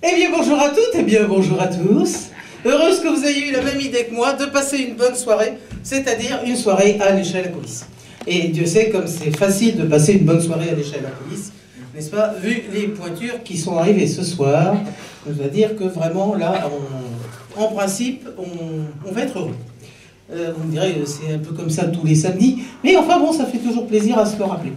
Eh bien bonjour à toutes, et bien bonjour à tous. Heureuse que vous ayez eu la même idée que moi de passer une bonne soirée, c'est-à-dire une soirée à l'échelle à coulisses. Et Dieu sait comme c'est facile de passer une bonne soirée à l'échelle à coulisses, n'est-ce pas? Vu les pointures qui sont arrivées ce soir, je dois dire que vraiment là, en principe, on va être heureux. Vous me direz, c'est un peu comme ça tous les samedis, mais enfin bon, ça fait toujours plaisir à se le rappeler.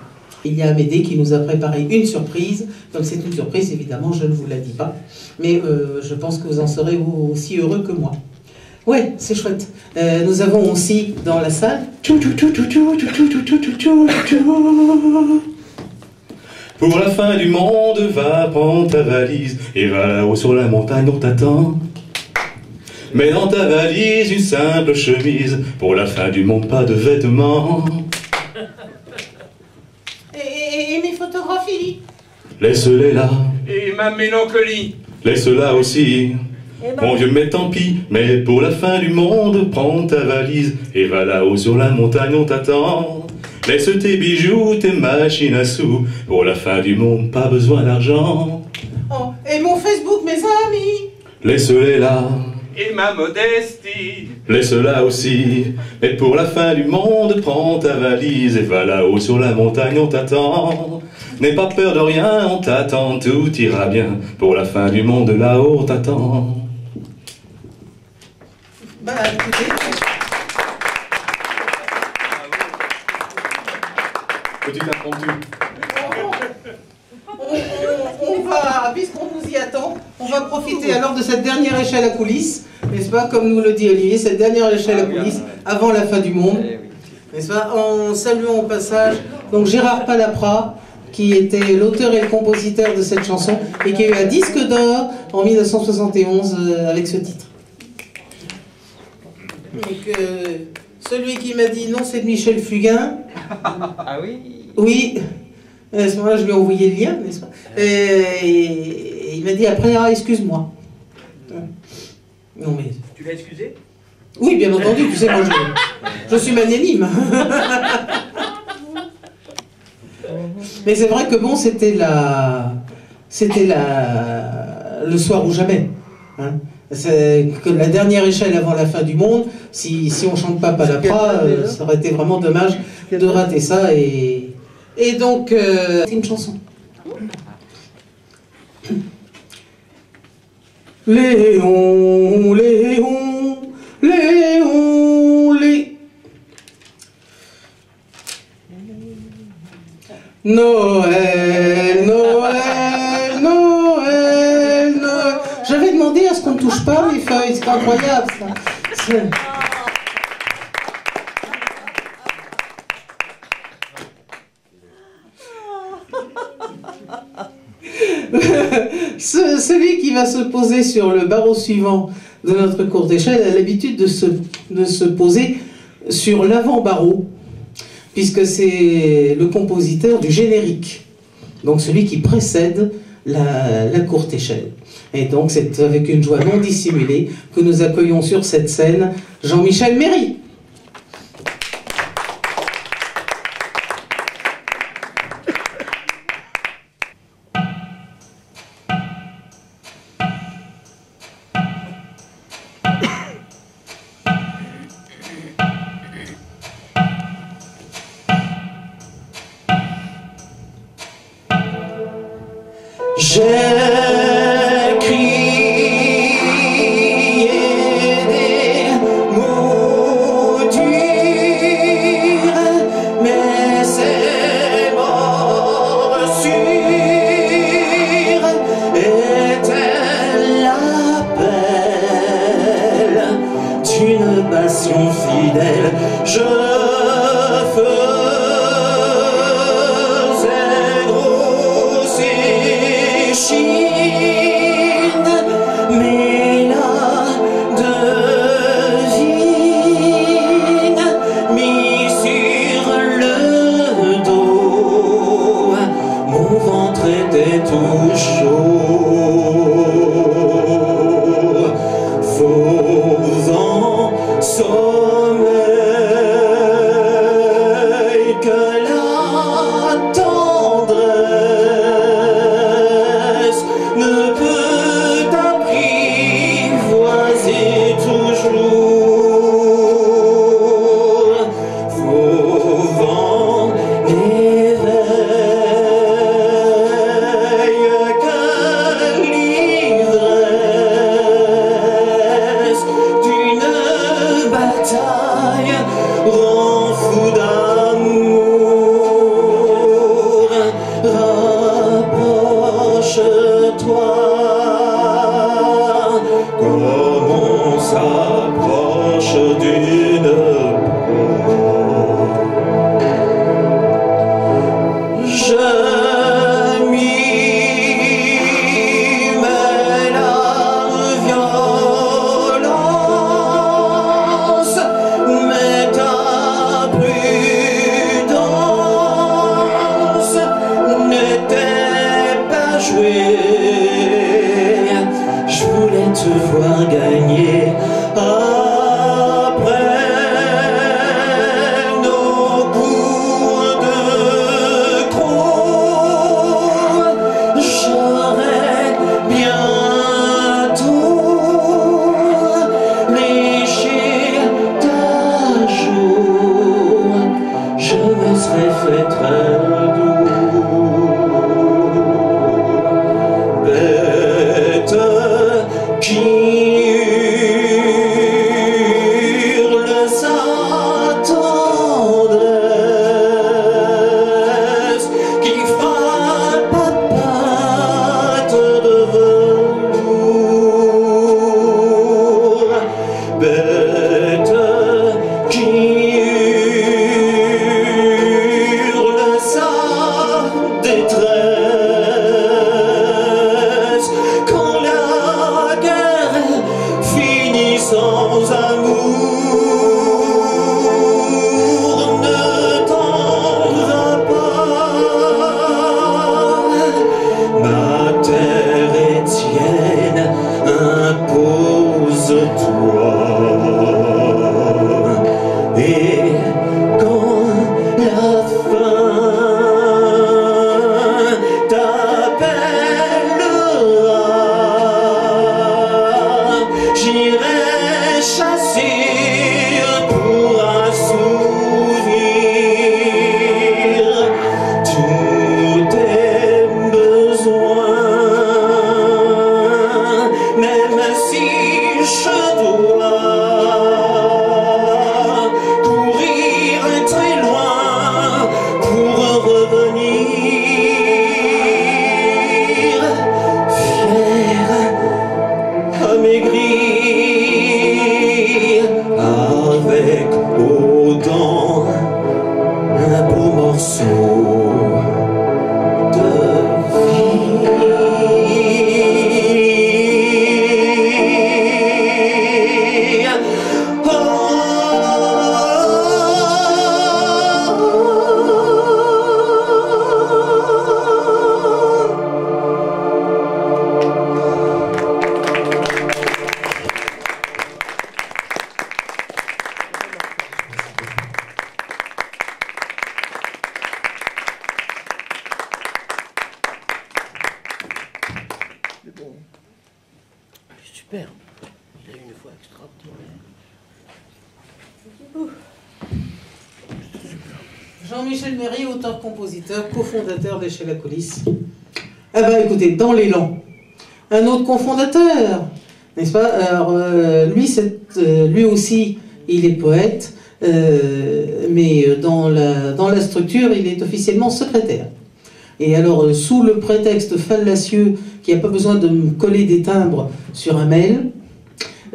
Il y a Amédée qui nous a préparé une surprise. Comme c'est une surprise, évidemment, je ne vous la dis pas. Mais je pense que vous en serez aussi heureux que moi. Ouais, c'est chouette. Nous avons aussi dans la salle... Pour la fin du monde, va prendre ta valise et va là-haut sur la montagne, on t'attend. Mets dans ta valise une simple chemise. Pour la fin du monde, pas de vêtements. Et mes photographies? Laisse-les là. Et ma mélancolie? Laisse-la aussi. Mon vieux, mais tant pis, mais pour la fin du monde, prends ta valise et va là-haut sur la montagne, on t'attend. Laisse tes bijoux, tes machines à sous. Pour la fin du monde, pas besoin d'argent. Oh, et mon Facebook, mes amis? Laisse-les là. Et ma modestie? Laisse-la aussi. Mais pour la fin du monde, prends ta valise et va là-haut sur la montagne, on t'attend. N'aie pas peur de rien, on t'attend, tout ira bien. Pour la fin du monde, là-haut, on t'attend. Bah écoutez... Petit impromptu. On va, puisqu'on nous y attend, on va profiter alors de cette dernière échelle à coulisses, n'est-ce pas, comme nous le dit Olivier, cette dernière échelle à coulisses avant la fin du monde, n'est-ce pas, en saluant au passage donc Gérard Palapra, qui était l'auteur et le compositeur de cette chanson, et qui a eu un disque d'or en 1971 avec ce titre. Donc, celui qui m'a dit non, c'est de Michel Fugain. Ah oui? Oui. À ce moment-là, je lui ai envoyé le lien, n'est-ce pas? Et il m'a dit après, ah, excuse-moi. Non, mais... Tu l'as excusé? Oui, bien entendu, tu sais, moi, je suis magnanime. Mais c'est vrai que bon, c'était le soir ou jamais. Hein. C'est que la dernière échelle avant la fin du monde, si on chante pas Palapra, ça aurait été vraiment dommage de rater ça. Et donc, c'est une chanson. Léon, Léon, Léon, Léon. Noël, Noël, Noël, Noël. J'avais demandé à ce qu'on ne touche pas les feuilles, c'est incroyable ça. Celui qui va se poser sur le barreau suivant de notre courte échelle a l'habitude de se poser sur l'avant-barreau, puisque c'est le compositeur du générique, donc celui qui précède la courte échelle. Et donc c'est avec une joie non dissimulée que nous accueillons sur cette scène Jean-Michel Méry. J'ai crié des mots durs, mais ces morsures étaient l'appel d'une passion fidèle. Je faisais gros sa tendresse qui frappe à pattes de velours, bête qui hurle sa détresse quand la guerre finit sans amour. Ne t'en va pas, ma terre est tienne, impose-toi. Et quand la faim t'appellera, j'irai chasser pour assouvir tous tes besoins, même si je dois courir très loin pour revenir, fier, amaigri, avec aux dents un beau morceau de vie. Super. Il a une voix extraordinaire. Jean-Michel Méry, auteur-compositeur, cofondateur d'Échelle à coulisses. Ah bah écoutez, dans l'élan, un autre cofondateur, n'est-ce pas? Alors, lui aussi, il est poète, mais dans la structure, il est officiellement secrétaire. Et alors, sous le prétexte fallacieux qu'il n'y a pas besoin de me coller des timbres sur un mail,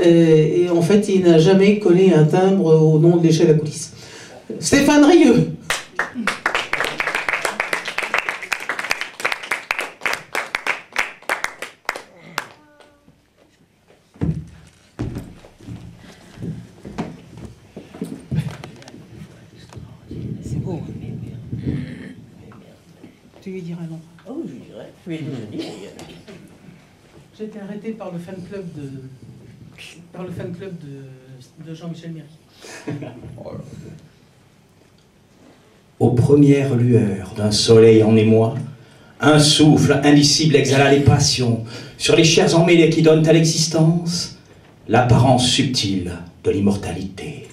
et en fait, il n'a jamais collé un timbre au nom de l'Échelle à coulisses. Stéphane Rieux. C'est beau. Tu lui diras non. Oh, je dirais. Je lui ai déjà dit. J'ai été arrêté par le fan club de Jean-Michel Méry. Aux premières lueurs d'un soleil en émoi, un souffle indicible exhala les passions sur les chairs emmêlées qui donnent à l'existence l'apparence subtile de l'immortalité.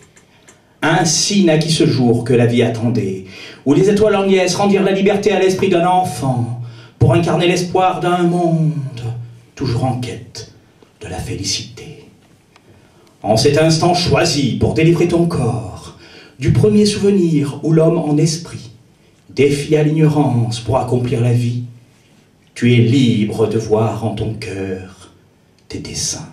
Ainsi naquit ce jour que la vie attendait, où les étoiles en liesse rendirent la liberté à l'esprit d'un enfant pour incarner l'espoir d'un monde toujours en quête de la félicité. En cet instant choisi pour délivrer ton corps du premier souvenir où l'homme en esprit défia l'ignorance pour accomplir la vie, tu es libre de voir en ton cœur tes desseins.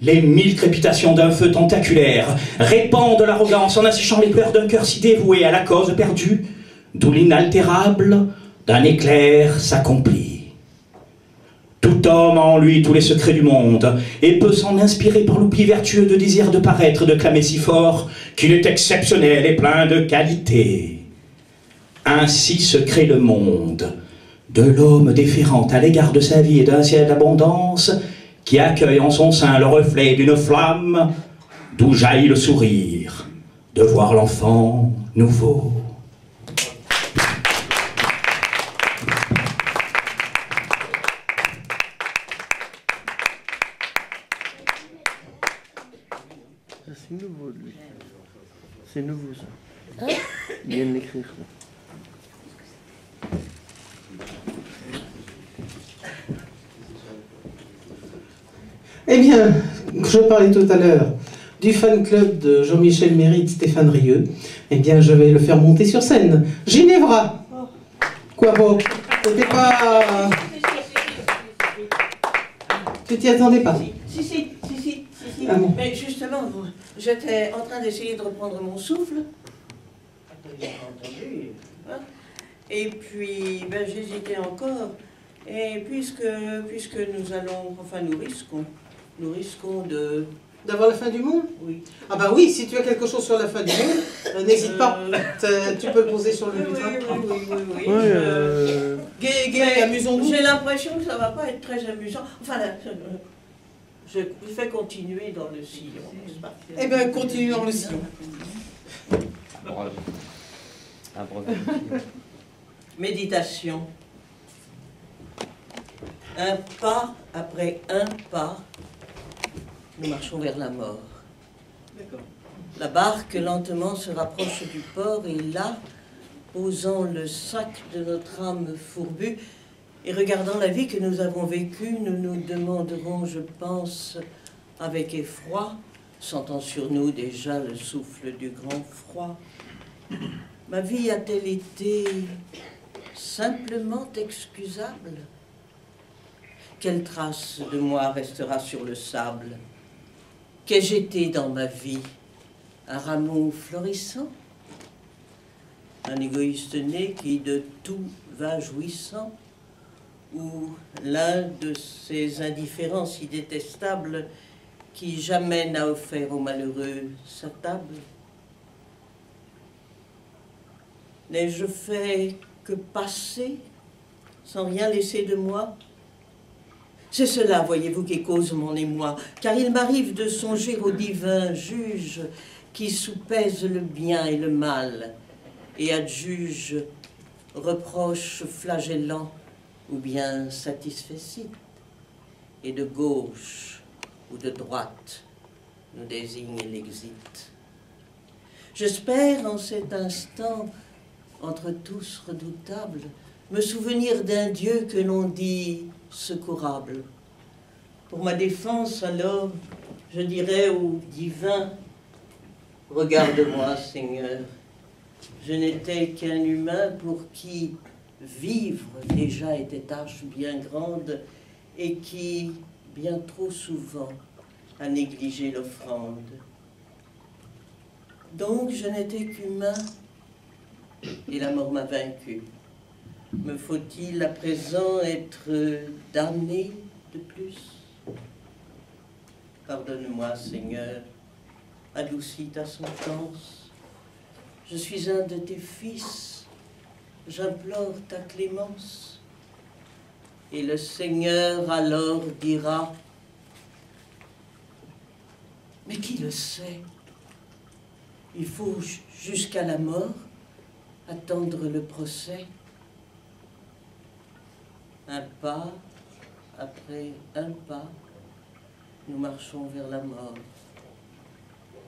Les 1000 crépitations d'un feu tentaculaire répandent l'arrogance en asséchant les pleurs d'un cœur si dévoué à la cause perdue, d'où l'inaltérable d'un éclair s'accomplit. Tout homme a en lui tous les secrets du monde et peut s'en inspirer par l'oubli vertueux de désir de paraître, de clamer si fort qu'il est exceptionnel et plein de qualités. Ainsi se crée le monde de l'homme déférent à l'égard de sa vie et d'un ciel d'abondance qui accueille en son sein le reflet d'une flamme d'où jaillit le sourire de voir l'enfant nouveau. C'est nouveau, lui. C'est nouveau, ça. Il vient de l'écrire, ça. Eh bien, je parlais tout à l'heure du fan club de Jean-Michel Mérite, Stéphane Rieu. Eh bien, je vais le faire monter sur scène. Ginevra. Quoi bon? C'était pas... Tu t'y attendais pas? Si. Ah bon. Mais justement, j'étais en train d'essayer de reprendre mon souffle. Bien entendu. Hein? Et puis, ben, j'hésitais encore. Et puisque nous allons, enfin nous risquons de... D'avoir la fin du monde? Oui. Ah bah oui, si tu as quelque chose sur la fin du monde, n'hésite pas. Tu peux le poser sur le butin. Oui. Gai, amusons-nous. J'ai l'impression que ça va pas être très amusant. Enfin, là, je fais continuer dans le sillon, n'est-ce pas? Eh bien, continue dans le sillon. Méditation. Un pas après un pas, nous marchons vers la mort. La barque lentement se rapproche du port et là, posant le sac de notre âme fourbue et regardant la vie que nous avons vécue, nous nous demanderons, je pense, avec effroi, sentant sur nous déjà le souffle du grand froid, ma vie a-t-elle été simplement excusable? Quelle trace de moi restera sur le sable? Qu'ai-je été dans ma vie? Un rameau florissant? Un égoïste né qui de tout va jouissant? Ou l'un de ces indifférents si détestables qui jamais n'a offert aux malheureux sa table? N'ai-je fait que passer sans rien laisser de moi? C'est cela, voyez-vous, qui cause mon émoi, car il m'arrive de songer au divin juge qui soupèse le bien et le mal, et adjuge reproche flagellant ou bien satisfecit, et de gauche ou de droite nous désigne l'exit. J'espère en cet instant, entre tous redoutables, me souvenir d'un Dieu que l'on dit secourable. Pour ma défense, alors, je dirais au divin, regarde-moi, Seigneur, je n'étais qu'un humain pour qui vivre déjà était tâche bien grande et qui, bien trop souvent, a négligé l'offrande. Donc, je n'étais qu'humain et la mort m'a vaincu. Me faut-il à présent être damné de plus? Pardonne-moi, Seigneur, adoucis ta sentence. Je suis un de tes fils, j'implore ta clémence. Et le Seigneur alors dira, mais qui le sait? Il faut jusqu'à la mort attendre le procès. Un pas après un pas, nous marchons vers la mort.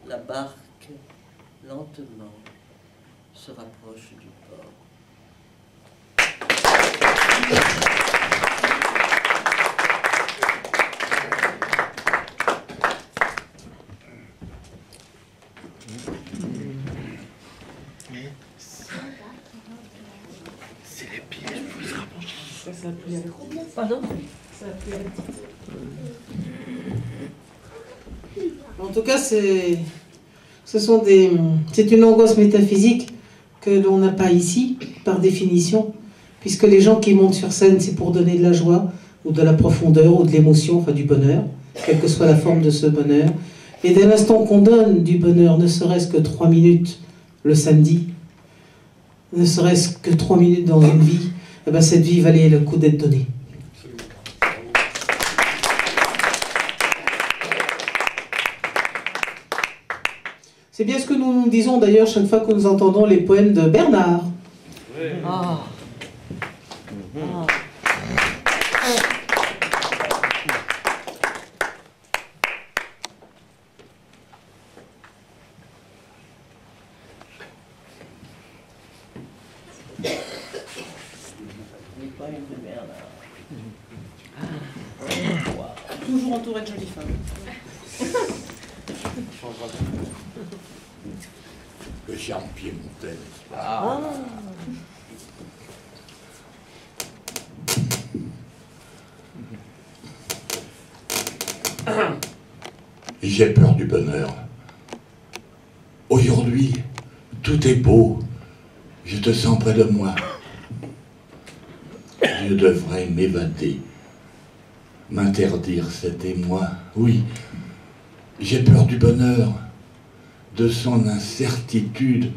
La barque, lentement, se rapproche du port. Pardon? En tout cas, c'est une angoisse métaphysique que l'on n'a pas ici, par définition, puisque les gens qui montent sur scène, c'est pour donner de la joie, ou de la profondeur, ou de l'émotion, enfin du bonheur, quelle que soit la forme de ce bonheur. Et dès l'instant qu'on donne du bonheur, ne serait-ce que 3 minutes le samedi, ne serait-ce que 3 minutes dans une vie, eh ben cette vie valait le coup d'être donnée. C'est bien ce que nous nous disons d'ailleurs chaque fois que nous entendons les poèmes de Bernard. Oui. Ah. Ah. Les poèmes de Bernard. Wow. toujours entouré de jolies femmes. Le charme piémontais. J'ai peur du bonheur. Aujourd'hui, tout est beau. Je te sens près de moi. Je devrais m'évader, m'interdire cet émoi. Oui, j'ai peur du bonheur, de son incertitude.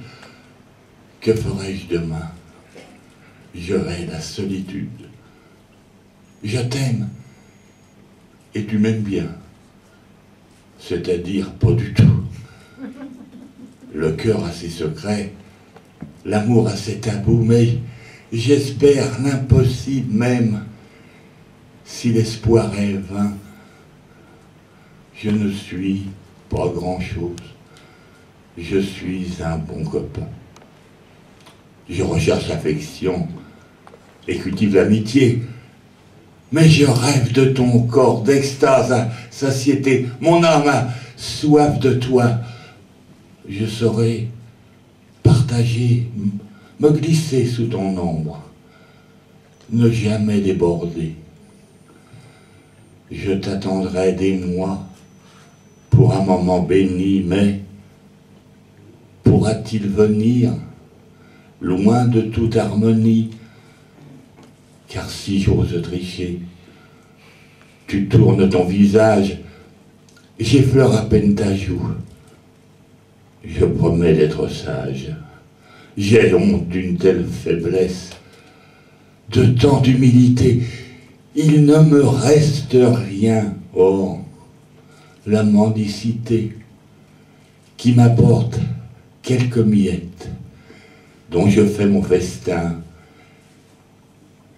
Que ferai-je demain? J'aurai la solitude. Je t'aime, et tu m'aimes bien. C'est-à-dire pas du tout. Le cœur a ses secrets, l'amour a ses tabous, mais j'espère l'impossible même. Si l'espoir est vain, je ne suis pas grand-chose. Je suis un bon copain. Je recherche l'affection et cultive l'amitié. Mais je rêve de ton corps, d'extase à satiété. Mon âme a soif de toi. Je saurais partager, me glisser sous ton ombre, ne jamais déborder. Je t'attendrai des mois pour un moment béni, mais pourra-t-il venir loin de toute harmonie? Car si j'ose tricher, tu tournes ton visage, j'effleure à peine ta joue. Je promets d'être sage. J'ai honte d'une telle faiblesse, de tant d'humilité. Il ne me reste rien. Oh, la mendicité qui m'apporte quelques miettes dont je fais mon festin.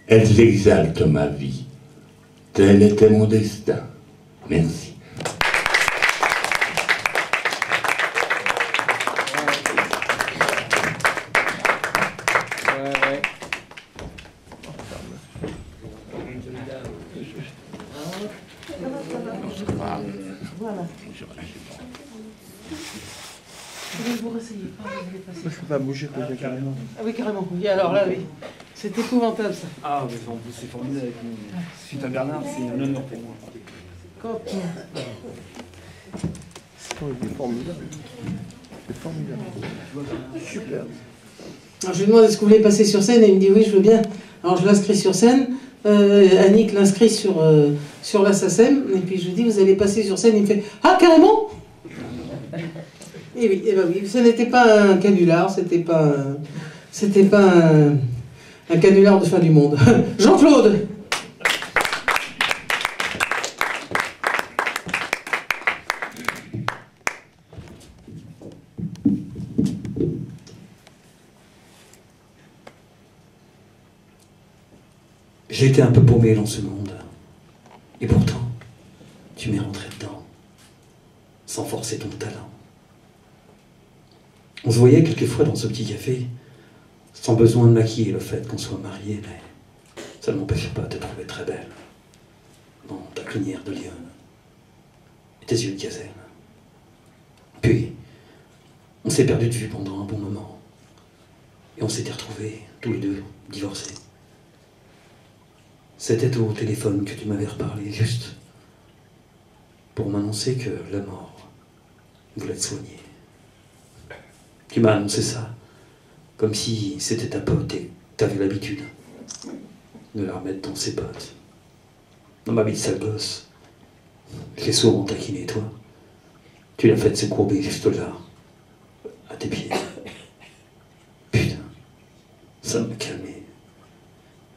Elles exaltent ma vie. Tel était mon destin. Merci. Je peux pas bouger, carrément. Ah oui, carrément. Oui, alors là, oui. C'est épouvantable, ça. Ah, mais en plus, c'est formidable avec nous. Suite à Bernard, c'est un honneur pour moi. Coquin. C'est formidable. C'est formidable. Super. Alors, je lui demande est-ce que vous voulez passer sur scène et il me dit oui, je veux bien. Alors je l'inscris sur scène. Annick l'inscrit sur la SACEM. Et puis je lui dis vous allez passer sur scène. Il me fait ah, carrément. Et oui, et ben oui, ce n'était pas un canular, c'était pas un canular de fin du monde. Jean-Claude. J'étais un peu paumé dans ce monde. Et pourtant, tu m'es rentré dedans, sans forcer ton talent. On se voyait quelquefois dans ce petit café, sans besoin de maquiller le fait qu'on soit mariés, mais ça ne m'empêchait pas de te trouver très belle. Dans ta crinière de lionne, et tes yeux de gazelle. Puis, on s'est perdu de vue pendant un bon moment. Et on s'était retrouvés, tous les deux, divorcés. C'était au téléphone que tu m'avais reparlé, juste pour m'annoncer que la mort voulait te soigner. Tu m'as annoncé ça, comme si c'était ta pote et t'avais l'habitude de la remettre dans ses potes. Dans ma vie de sale gosse, je l'ai souvent taquiné, toi. Tu l'as fait se courber juste là, à tes pieds. Putain, ça m'a calmé.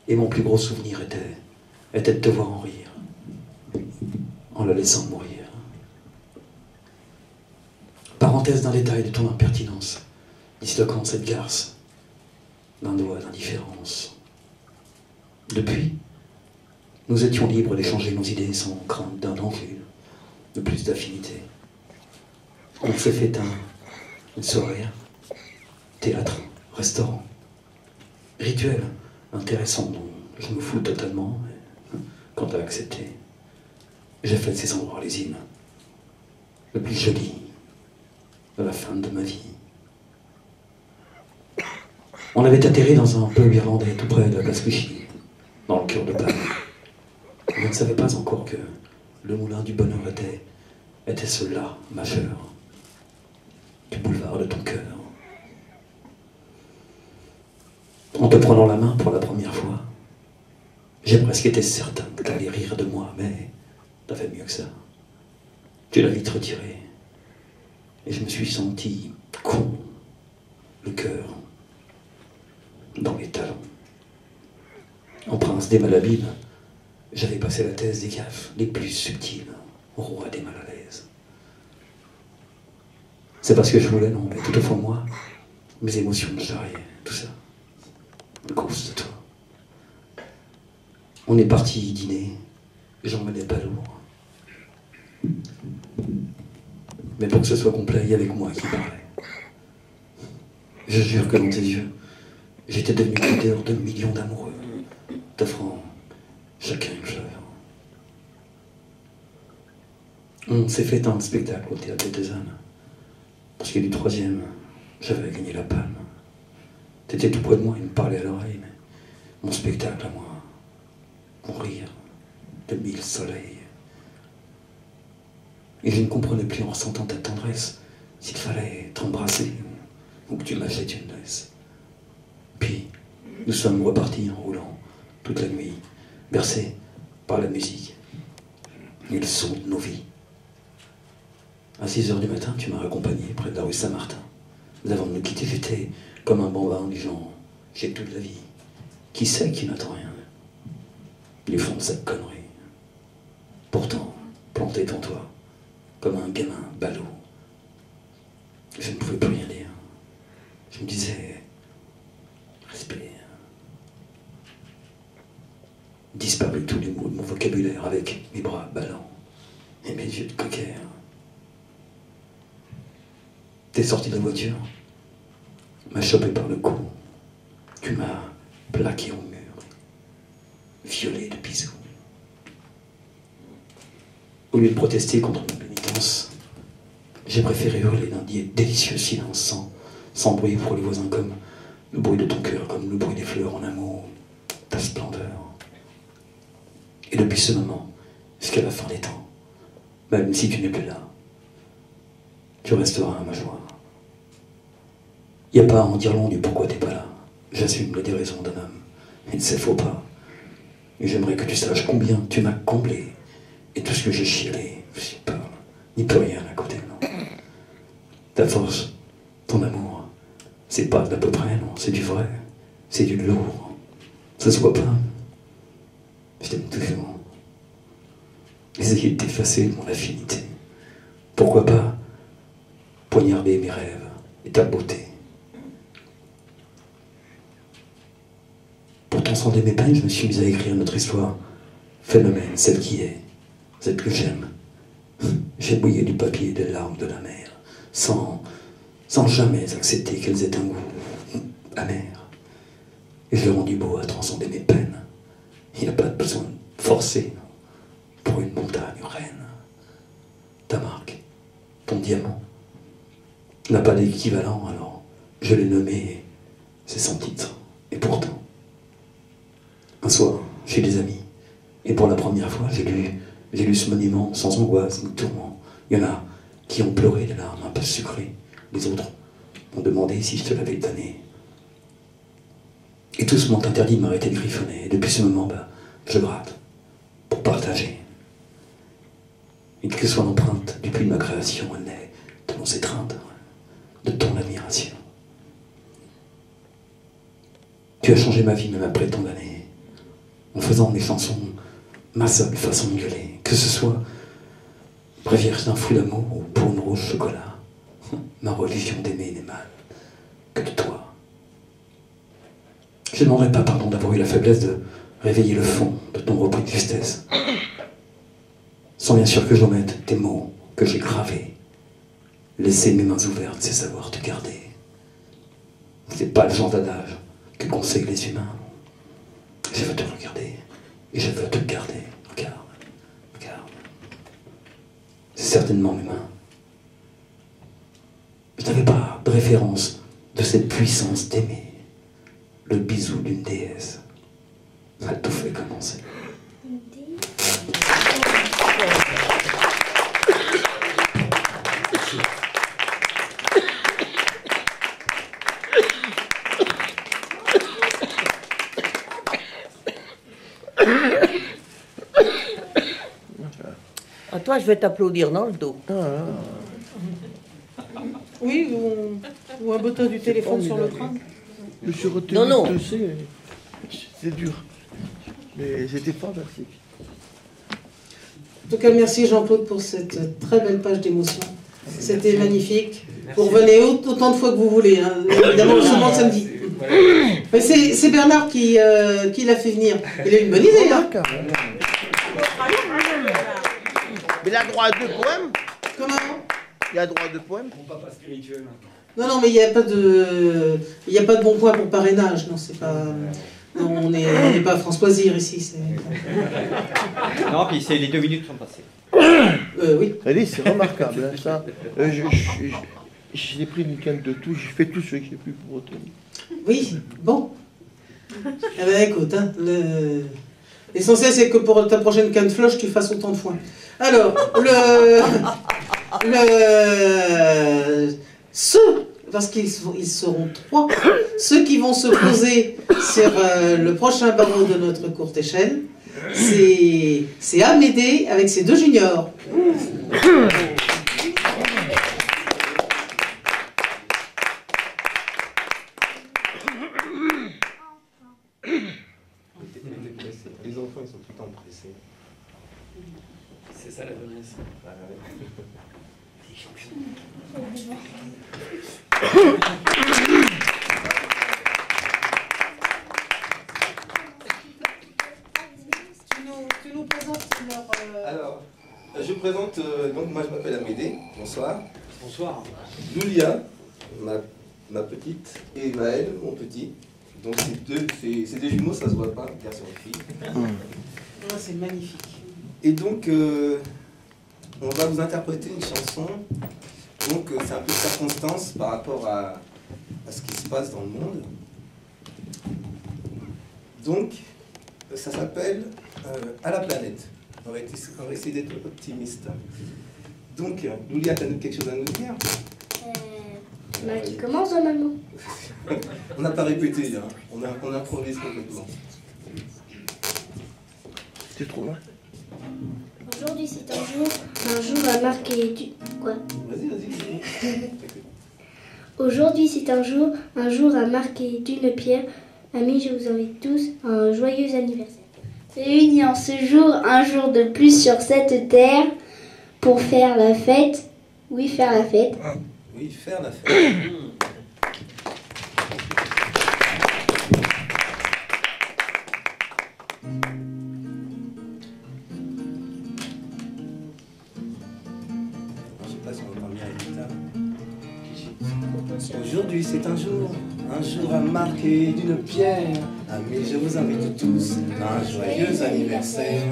Et mon plus gros souvenir était de te voir en rire, en la laissant mourir. Parenthèse d'un détail de ton impertinence, disloquant cette garce d'un doigt d'indifférence. Depuis, nous étions libres d'échanger nos idées sans crainte d'un danger, de plus d'affinité. On s'est fait une soirée, théâtre, restaurant, rituel intéressant dont je me fous totalement quand t'as accepté. j'ai fait de ces endroits l'usine, le plus joli de la fin de ma vie. On avait atterri dans un pub irlandais tout près de la place Clichy, dans le cœur de Paris. Je ne savais pas encore que le moulin du bonheur était celui-là, majeur, du boulevard de ton cœur. En te prenant la main pour la première fois, j'ai presque été certain que tu allais rire de moi, mais t'avais mieux que ça. Tu l'as vite retiré. Et je me suis senti con, le cœur dans les talons. En prince des malhabiles, j'avais passé la thèse des gaffes les plus subtiles au roi des mal à l'aise. C'est parce que je voulais, non, mais tout au fond de moi, mes émotions me charriaient, tout ça, à cause de toi. On est parti dîner, j'en menais pas lourd. Mais pour que ce soit complet, il y avait que moi qui parlais. Je jure que dans tes yeux, j'étais devenu leader de millions d'amoureux, t'offrant chacun une fleur. On s'est fait un spectacle au théâtre des ânes. Parce que du troisième, j'avais gagné la palme. T'étais tout près de moi, il me parlait à l'oreille, mais mon spectacle à moi, mon rire de 1000 soleils. Et je ne comprenais plus en ressentant ta tendresse s'il fallait t'embrasser ou que tu m'achètes une laisse. Puis, nous sommes repartis en roulant toute la nuit, bercés par la musique et le son de nos vies. À 6h du matin, tu m'as accompagné près de la rue Saint-Martin. Avant de nous quitter, j'étais comme un bambin du genre, j'ai toute la vie. Qui sait qui n'attend rien du fond de cette connerie. Pourtant, planté en toi, comme un gamin ballot, je ne pouvais plus rien dire. Je me disais, respire. Disparu tous les mots de mon vocabulaire avec mes bras ballants et mes yeux de cocker. T'es sorti de la voiture, m'as chopé par le cou, tu m'as plaqué au mur, violé de bisous. Au lieu de protester contre ma pénitence, j'ai préféré hurler d'un délicieux silence sans bruit pour les voisins, comme le bruit de ton cœur, comme le bruit des fleurs en amour, ta splendeur. Et depuis ce moment, jusqu'à la fin des temps, même si tu n'es plus là, tu resteras à ma joie. Il n'y a pas à en dire long du pourquoi t'es pas là. J'assume la déraison d'un homme. Il ne s'est faux pas. Et j'aimerais que tu saches combien tu m'as comblé. Et tout ce que j'ai chialé, j'y parle, n'y peut rien à côté, non. Ta force, ton amour, c'est pas d'à peu près, non, c'est du vrai, c'est du lourd. Ça se voit pas. Je t'aime toujours. Essayer de t'effacer de mon affinité. Pourquoi pas poignarder mes rêves et ta beauté. Pour transcender mes peines, je me suis mis à écrire notre histoire. Phénomène, celle qui est, celle que j'aime. J'ai mouillé du papier des larmes de la mer, sans jamais accepter qu'elles aient un goût amer. Et je l'ai rendu beau à transcender mes peines. Il n'y a pas de besoin de forcer pour une montagne reine. Ta marque, ton diamant, n'a pas d'équivalent, alors je l'ai nommé, c'est sans titre. Et pourtant, un soir, chez des amis, et pour la première fois, j'ai lu ce monument sans angoisse ni tourment. Il y en a qui ont pleuré des larmes un peu sucrées, les autres m'ont demandé si je te l'avais donné. Et tous m'ont interdit de m'arrêter de griffonner. Et depuis ce moment, je gratte pour partager. Et quelle que soit l'empreinte du puits de ma création, elle naît de nos étreintes, de ton admiration. Tu as changé ma vie même après tant d'années, en faisant des chansons ma seule façon de gueuler, que ce soit Bréviaire d'un fou d'amour ou pour une rouge chocolat. Ma religion d'aimer n'est mal que de toi. Je ne demanderai pas pardon d'avoir eu la faiblesse de réveiller le fond de ton repris de justesse, sans bien sûr que j'omette tes mots que j'ai gravés. Laisser mes mains ouvertes, c'est savoir te garder. C'est pas le genre d'adage que conseillent les humains. Je veux te regarder et je veux te garder. Regarde, regarde. certainement mes mains. Je n'avais pas de référence de cette puissance d'aimer. Le bisou d'une déesse a tout fait commencer. À toi, je vais t'applaudir dans le dos. Oui, ou un bottin du téléphone sur le crâne. Je suis retenu, Non. tu sais, c'est dur. Mais c'était fantastique. En tout cas, merci Jean-Claude pour cette très belle page d'émotion. C'était magnifique. Vous revenez autant de fois que vous voulez, hein. Évidemment, seulement samedi. Mais c'est Bernard qui l'a fait venir. Il a une bonne idée, hein. Mais il a droit à 2 poèmes. Comment? Il a droit à 2 poèmes. Papa spirituel. Non, mais il n'y a pas de bon point pour parrainage. Non, c'est pas. Non, on n'est pas à France Loisir ici. Non, puis les 2 minutes sont passées. Oui. Allez, c'est remarquable, hein, ça. J'ai pris une canne de tout, j'ai fait tout ce que j'ai pu pour retenir. Oui, bon. Eh ben écoute, hein, l'essentiel c'est que pour ta prochaine canne floche, tu fasses autant de foin. Alors, parce qu'ils seront 3, ceux qui vont se poser sur le prochain barreau de notre courte échelle, c'est Amédée avec ses 2 juniors. Les enfants, ils sont tout le temps pressés. C'est ça la jeunesse. Tu nous présentes leur... Alors, je présente, donc moi je m'appelle Amédée, bonsoir. Bonsoir. Loulia, ma petite, et Maël, mon petit. Donc c'est des jumeaux, ça se voit pas, garçon et fille. Ah, c'est magnifique. Et donc, on va vous interpréter une chanson. Donc c'est un peu de circonstance par rapport à ce qui se passe dans le monde. Donc, ça s'appelle À la planète. On va essayer d'être optimiste. Donc, Loulia, tu as quelque chose à nous dire? Qui commence normalement. On n'a pas répété, hein. On improvise complètement. C'est trop loin. Aujourd'hui c'est un jour à marquer du... Quoi? Vas-y. Aujourd'hui c'est un jour à marquer d'une pierre. Amis, je vous invite tous à un joyeux anniversaire. Réunis en ce jour, un jour de plus sur cette terre, pour faire la fête. Oui, faire la fête. Oui, faire la fête. Je sais pas si on entend bien la guitare. Aujourd'hui c'est un jour à marquer d'une pierre. Amis, je vous invite tous à un joyeux anniversaire.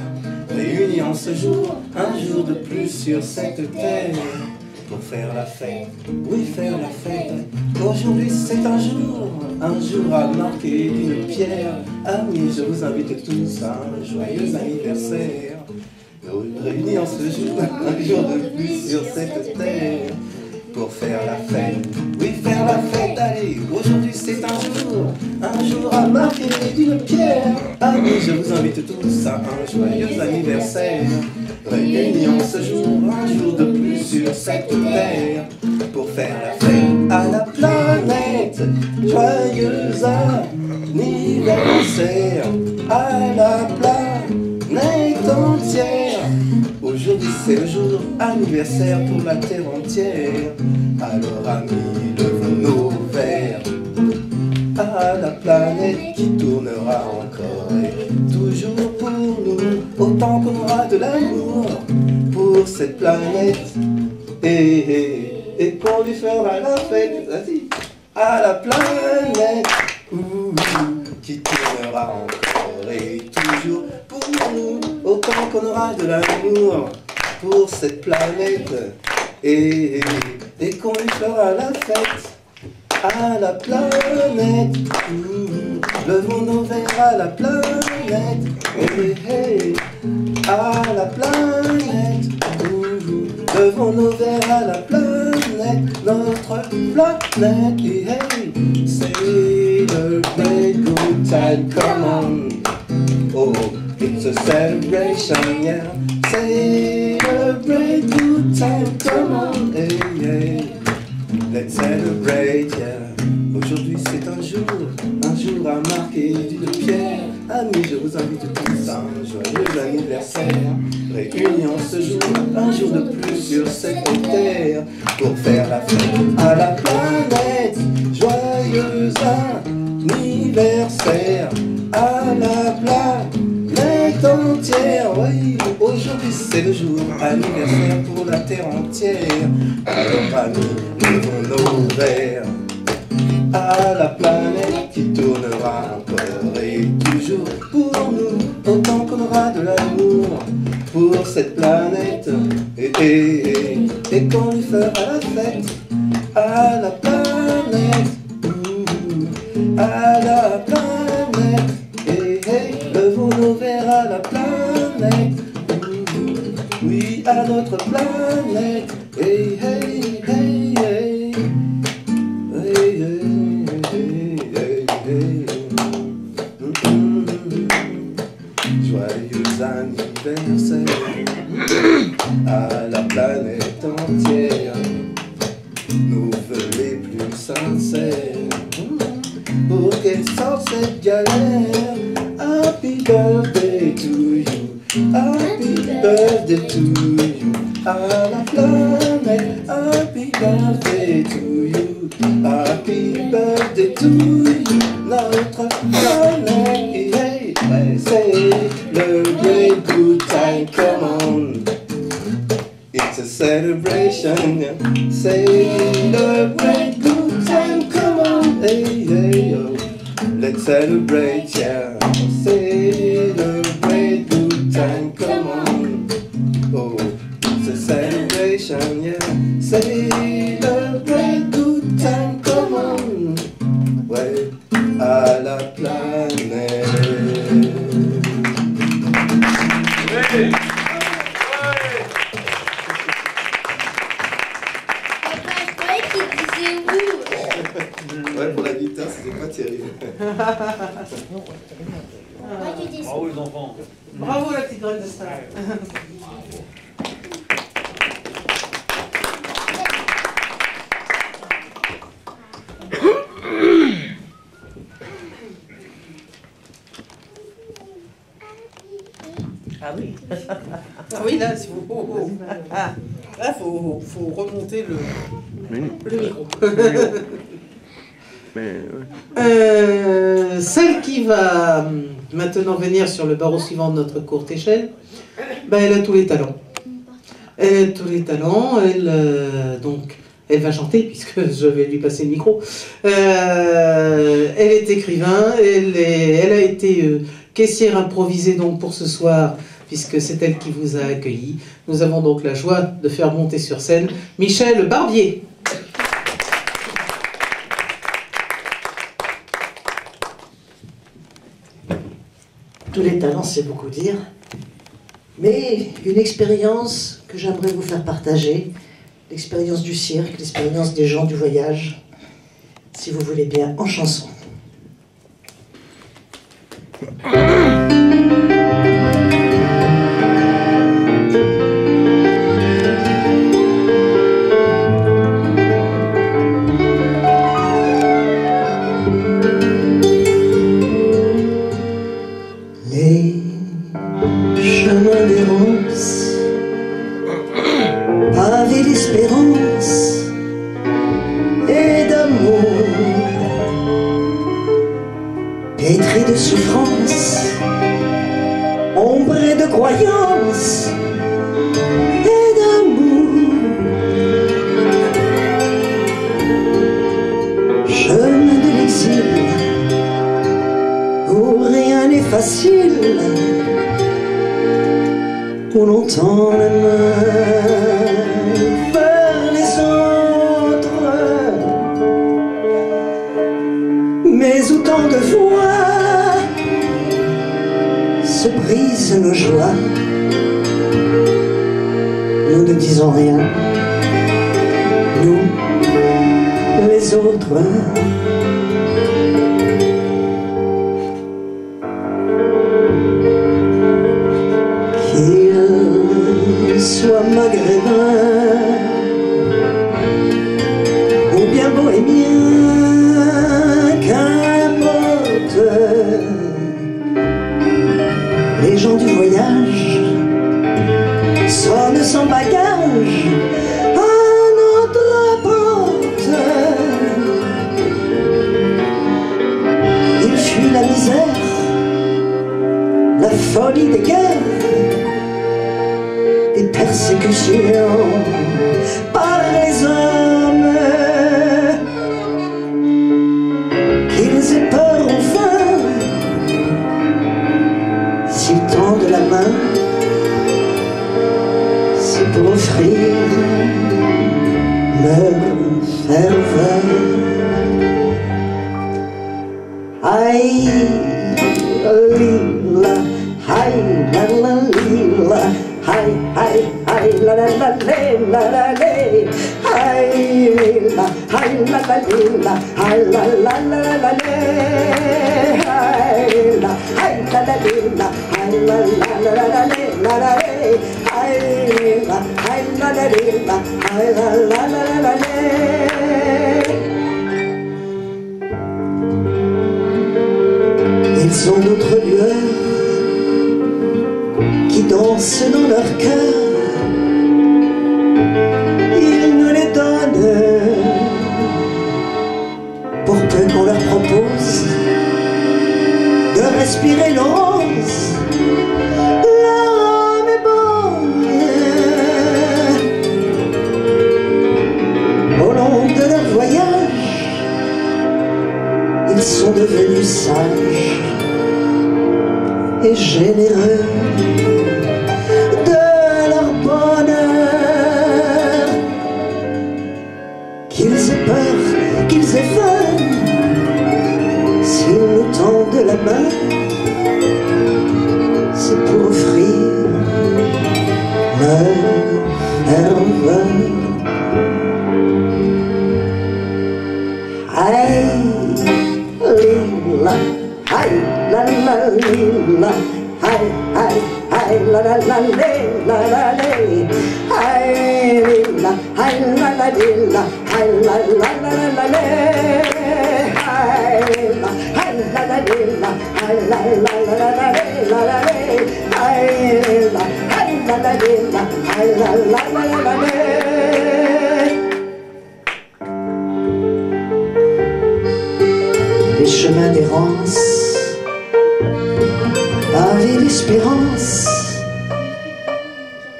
Réunis en ce jour, un jour de plus sur cette terre. Pour faire la fête, oui faire la fête. Aujourd'hui c'est un jour à marquer d'une pierre. Amis, je vous invite tous à un joyeux anniversaire. Réunis en ce jour, un jour de plus sur cette terre. Pour faire la fête, oui faire la fête, allez. Aujourd'hui c'est un jour à marquer d'une pierre. Amis, je vous invite tous à un joyeux anniversaire. Réunis en ce jour, un jour de plus sur cette terre. Pour faire la fête à la planète. Joyeux anniversaire à la planète entière. Aujourd'hui c'est le jour anniversaire pour la terre entière. Alors amis, levons nos verres à la planète qui tournera encore et toujours pour nous. Autant qu'on aura de l'amour pour cette planète. Et qu'on lui fera la fête, vas-y, à la planète qui tournera encore et toujours pour nous. Autant qu'on aura de l'amour pour cette planète. Et qu'on lui fera la fête à la planète. Levons nos verres à la planète. À la planète. Levons nos verres à la planète. Notre planète. Celebrate good time, come on. Oh, it's a celebration, yeah. Celebrate good time, come on. Hey. Let's celebrate, yeah. Aujourd'hui c'est un jour à marquer d'une pierre. Amis, je vous invite tous à un joyeux anniversaire. Réunion ce jour, un jour de plus sur cette terre, pour faire la fête à la planète. Joyeux anniversaire à la planète entière. Oui, aujourd'hui c'est le jour anniversaire pour la terre entière. Alors amis, levons nos verres à la planète qui tournera encore et toujours pour nous, autant qu'on aura de l'amour pour cette planète. Et qu'on lui fera la fête à la planète, à la planète. Levons nos verres à la planète, oui, à notre planète. Joyeux anniversaire à la planète entière, nos vœux les plus sincères, pour qu'elle sorte cette galère. Happy birthday to you, happy birthday to you, à la planète. Happy birthday to you, happy birthday to you, notre planète. Celebrate good time, come on. It's a celebration. Celebrate good time, come on. Oh. Let's celebrate, yeah. Celebrate good time, come on. Oh, it's a celebration, yeah. Celebrate good time, come on. Ouais, à la planète. Ouais, pour la guitare, c'était pas terrible. Bravo les enfants. Bravo la petite graine de star. Ah oui. Ah oui, là, faut remonter le micro. Celle qui va maintenant venir sur le barreau suivant de notre courte échelle, elle a tous les talents. Elle a tous les talents, donc elle va chanter, puisque je vais lui passer le micro. Elle est écrivain, elle a été caissière improvisée donc pour ce soir, puisque c'est elle qui vous a accueilli. Nous avons donc la joie de faire monter sur scène Michel Barbier. Tous les talents, c'est beaucoup dire, mais une expérience que j'aimerais vous faire partager, l'expérience du cirque, l'expérience des gens du voyage, si vous voulez bien, en chanson. Pavé d'espérance et d'amour, pétri de souffrance, ombré de croyance et d'amour. Chemin de l'exil où rien n'est facile, où l'on tend la main vers les autres, mais où tant de fois se brisent nos joies. Nous ne disons rien, nous, les autres. Qu'il soit maghrébin ou bien bohémien, qu'importe, les gens du voyage sonnent sans bagage à notre porte. Il fuit la misère, la folie des guerres, des persécutions par les hommes. Qu'ils aient peur enfin, s'ils tendent la main, c'est pour offrir leur ferveur. Aïe, lila, aïe, la la lila, aïe, aïe, aïe, la la la la la la, aïe, lila, aïe, la la lila, aïe, la la la la la, aïe, la, aïe, la la lila, aïe, la la la la la la la, aïe, la, aïe, la la lila, aïe, la la la la la. Ils ont d'autres lueurs qui dansent dans leur cœur. Ils nous les donnent pour peu qu'on leur propose de respirer l'ose. L'âme est bonne. Au long de leur voyage, ils sont devenus sages et généreux de leur bonheur. Qu'ils aient peur, qu'ils aient faim, s'ils nous tendent la main, c'est pour offrir leur ferveur. Aïe, lila, aïe, la la lila, aïe, aïe, aïe, la la la la la la, aïe, lila, aïe, la la lila, aïe, la la la la la, aïe, lila, aïe, la la lila, aïe, la la la la la la, aïe, lila, aïe, la la lila, aïe, la la la la la. Les chemins d'errance pavés d'espérance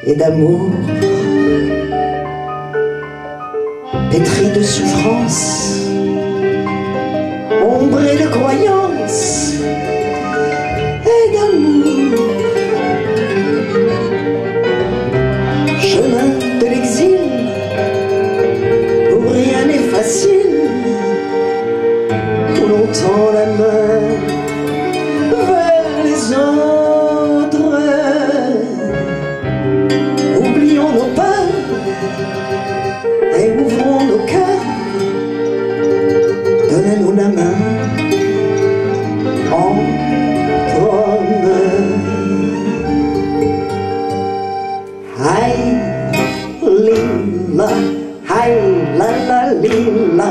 et d'amour, pétris de souffrance, ombrés de croyance et d'amour. Chemin de l'exil où rien n'est facile, où l'on tend la main vers les autres. Oublions nos peurs et ouvrons nos cœurs. Donnez-nous la main entre hommes. Aïe, lila, aïe, la la lila,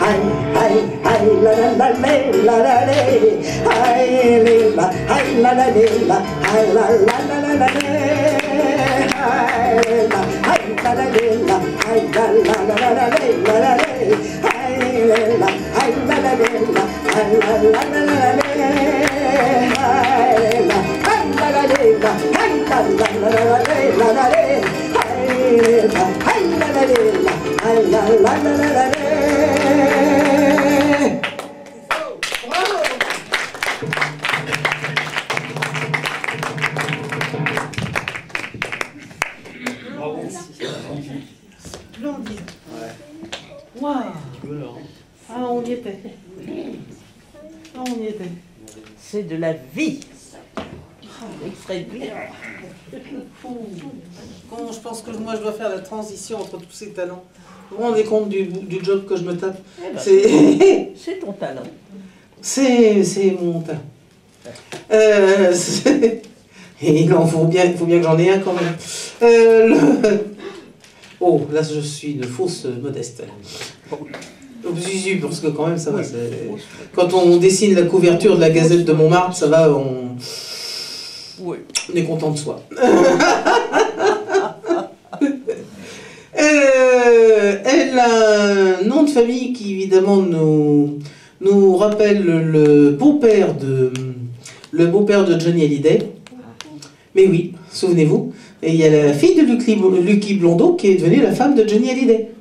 aïe, aïe, aïe, la la la la la la, aïe, lila, aïe, la la lila, aïe, la la la la la, aïe, lila, aïe, la la lila, aïe, la la la la la la, aïe, lila, aïe, la la lila, aïe, la la la la la, aïe, lila, aïe, la la lila, aïe, la la la la la, aïe, lila, aïe, la la lila, aïe, la la la la la. Waouh. Ah, on y était. Ah, on y était. C'est de la vie. Extrait de vie. Comment je pense que moi je dois faire la transition entre tous ces talents. Vous vous rendez compte du job que je me tape? Eh ben, c'est ton talent. C'est mon talent. Et il faut bien que j'en ai un quand même. Oh, là je suis une fausse modeste. Parce que quand même ça va. Quand on dessine la couverture de la Gazette de Montmartre, ça va, on est content de soi. Elle a un nom de famille qui évidemment nous rappelle le beau-père de Johnny Hallyday. Mais oui, souvenez-vous. Et il y a la fille de Lucky Blondeau qui est devenue la femme de Johnny Hallyday.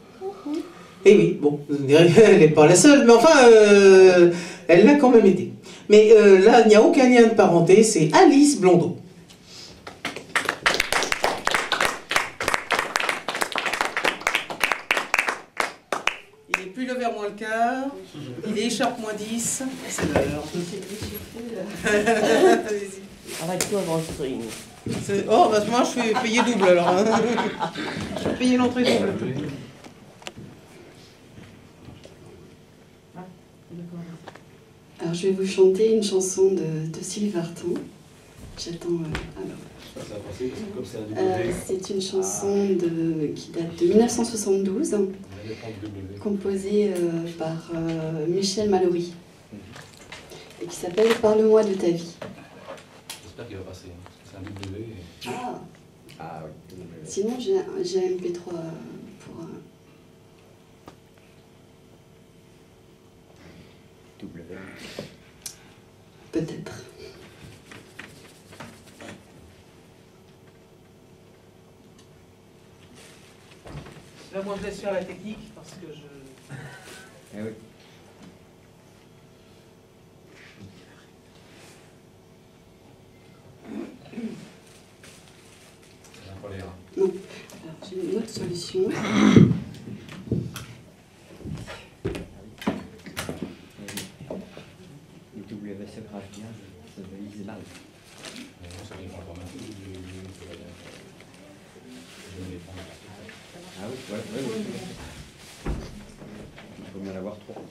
Et oui, bon, vous direz, elle n'est pas la seule, mais enfin, elle l'a quand même été. Mais là, il n'y a aucun lien de parenté, c'est Alice Blondeau. Il est plus le vers moins le quart, il est écharpe moins 10, c'est l'heure. Arrête-toi avant le string. Oh, bah moi je fais payer double alors. Hein. Je vais payer l'entrée double. Alors je vais vous chanter une chanson de Sylvie Vartan. J'attends. C'est une chanson qui date de 1972, composée par Michel Mallory, et qui s'appelle « Parle-moi de ta vie ». J'espère qu'il va passer, parce que c'est un W. Ah oui. Sinon, j'ai un MP3 pour... W. Peut-être. Là, moi, je laisse faire la technique parce que je... Eh oui. Non. Alors, j'ai une autre solution. Le WC grave bien, ça valise mal. Ah oui, ouais. Il faut bien en avoir 3.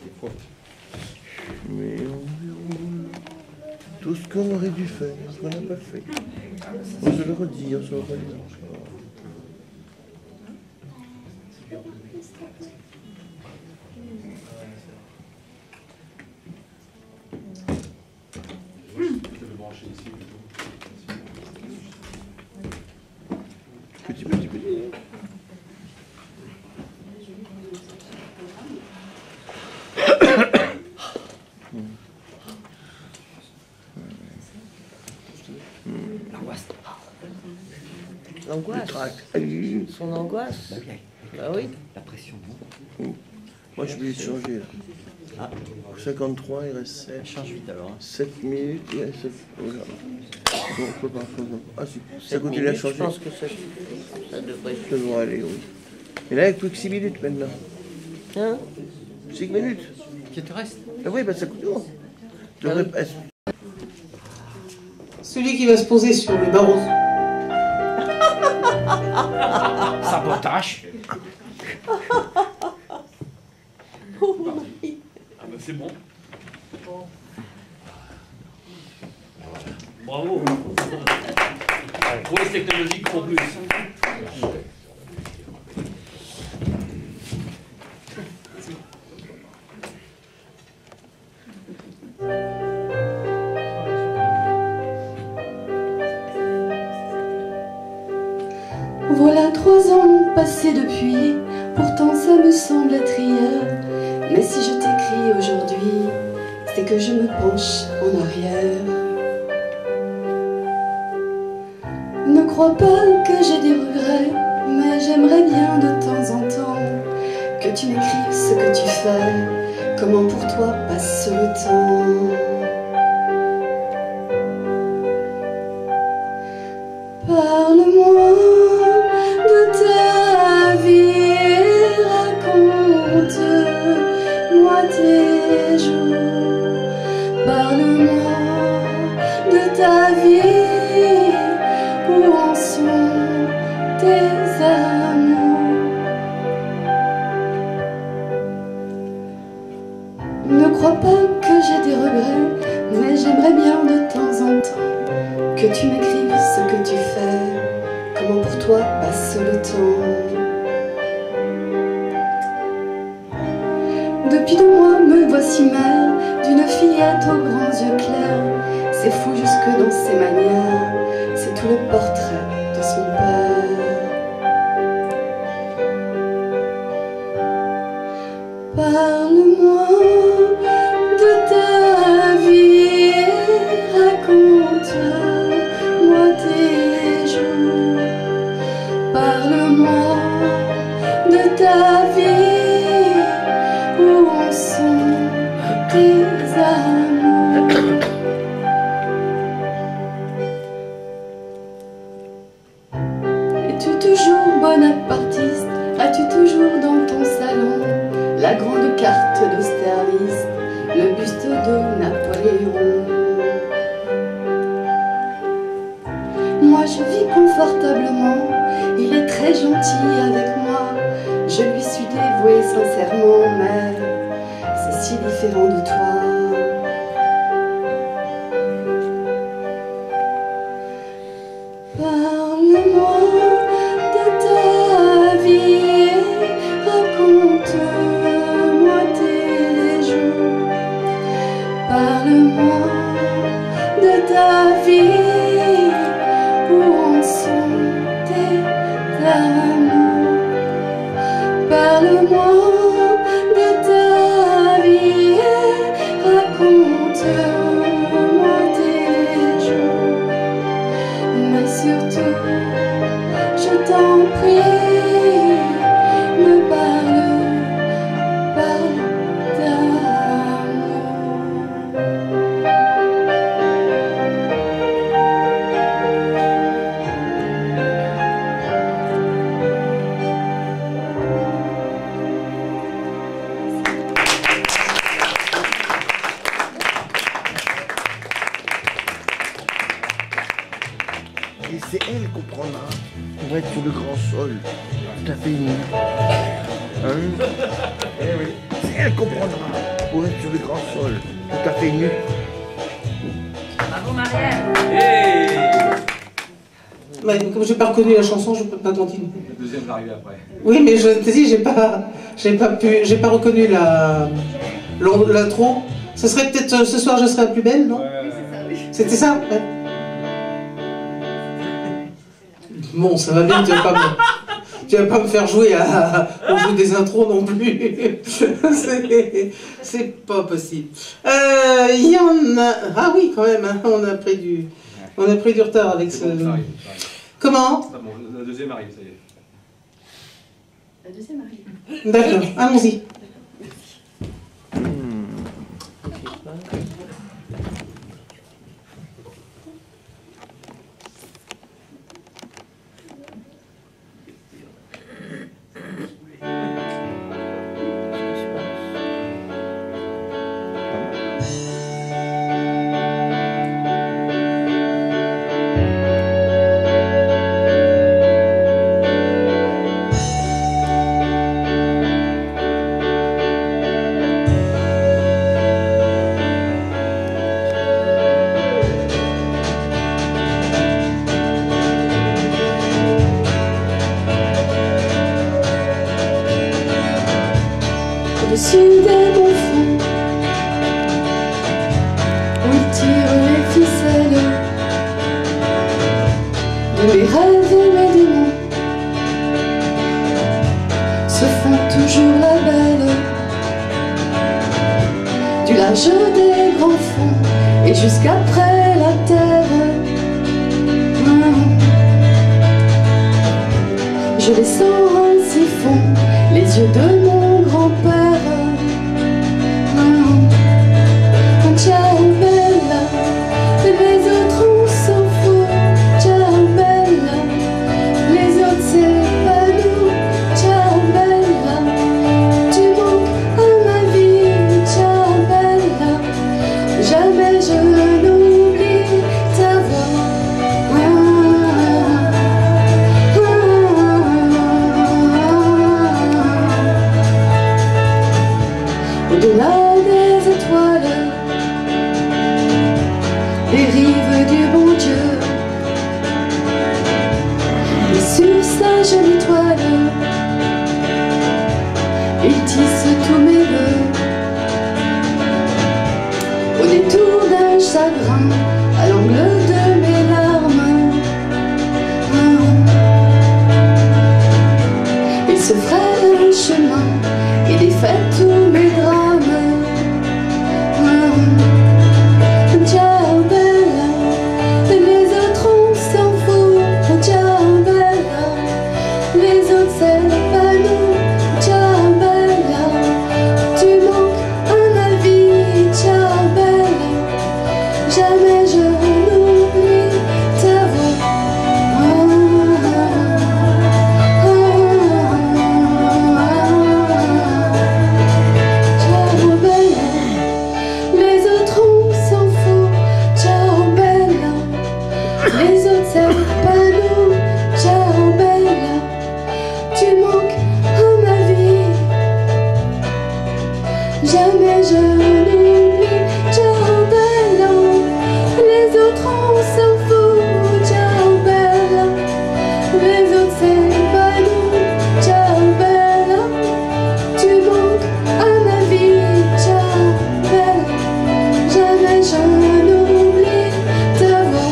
Des fois. Mais tout ce qu'on aurait dû faire, ce qu'on n'a pas fait. On se le redit, on se le redit. Petit. L'angoisse. Son angoisse. Bah oui. La pression. Moi je vais changer là. Ah. 53, il reste 7. Change vite alors. 7 minutes, il reste 7. Non, on peut pas. Ah si, ça continue à changer. Je pense que ça devrait. Ça devrait aller, oui. Et là, il n'y a plus que 6 minutes maintenant. Hein? 5 minutes. Qui te reste? Ah oui, bah ça coûte lourd. Celui qui va se poser sur le barreau. Sabotage. Ah bah c'est bon. Bravo. Prouesse technologique en plus. Voilà 3 ans passés depuis, pourtant ça me semble être hier. Mais si je t'écris aujourd'hui, c'est que je me penche en arrière. Ne crois pas que j'ai des regrets, mais j'aimerais bien de temps en temps que tu m'écrives ce que tu fais, comment pour toi passe le temps. Parle-moi de ta vie, raconte tu m'écris ce que tu fais, comment pour toi passe le temps. Depuis 2 mois me voici mère d'une fillette aux grands yeux clairs. C'est fou jusque dans ses manières, c'est tout le portrait de son père. Parle-moi de ta vie, raconte-moi tes jours. Parle-moi de ta vie, où en sont tes amours. Es-tu toujours bonapartiste? As-tu toujours dans ton salon la grande carte d'Austerlitz, le buste de Napoléon? Moi je vis confortablement, il est très gentil avec moi. Je lui suis dévouée sincèrement, mais c'est si différent de toi. Parle-moi de ta vie, raconte-moi tes jours. Parle-moi de ta vie, où en sont tes amours. Parle-moi de ta vie, raconte-moi tes jours. Mais surtout, je t'en prie, ne parle pas d'amour. Et c'est elle qu'on prendra pour être sur le grand sol, tout à fait nu. Hein? Eh oui, c'est elle qu'on prendra pour être sur le grand sol, tout à fait nu. Bravo Marielle. Ouais, comme j'ai pas reconnu la chanson, je peux pas continuer. Le deuxième va arriver après. Oui, mais je te dis, j'ai pas reconnu l'intro. Ce serait peut-être ce soir, je serai la plus belle, non? Oui, c'est ça, oui. C'était ça, ouais. Bon, ça va bien, tu vas pas me faire jouer au jeu des intros non plus. C'est pas possible. Il y en a... Ah oui, quand même, hein, on a pris du retard avec ce... Bon, ça arrive. Comment? Bon, la deuxième arrive, ça y est. La deuxième arrive. D'accord, allons-y. Au-dessus des bons fonds, où il tire les ficelles de mes rêves et mes démons, se font toujours la belle du large des grands fonds et jusqu'après la terre. Je les sens ainsi fond les yeux de mon grand-père. Ciao bella, les autres on s'en fout. Ciao bella, les autres c'est pas nous. Ciao bella, tu manques à ma vie. Ciao bella, jamais je n'oublie ta voix. sa jolie toile. Il tisse tous mes vœux au détour d'un chagrin, à l'angle de mes larmes. Il se fraye un chemin et défait tous mes drames. Ciao bella, les autres on s'en fout. Ciao bella, les autres c'est pas nous. Ciao bella, tu manques à ma vie. Ciao bella, jamais je n'oublie ta voix. Ciao bella, les autres on s'en fout. Ciao bella, les autres c'est pas nous. Ciao bella, tu manques à ma vie. Jamais je n'oublie. Ciao bella, les autres on s'en fout. Ciao bella, les autres c'est pas nous. Ciao bella, tu manques à ma vie. Ciao bella, jamais je n'oublie ta voix.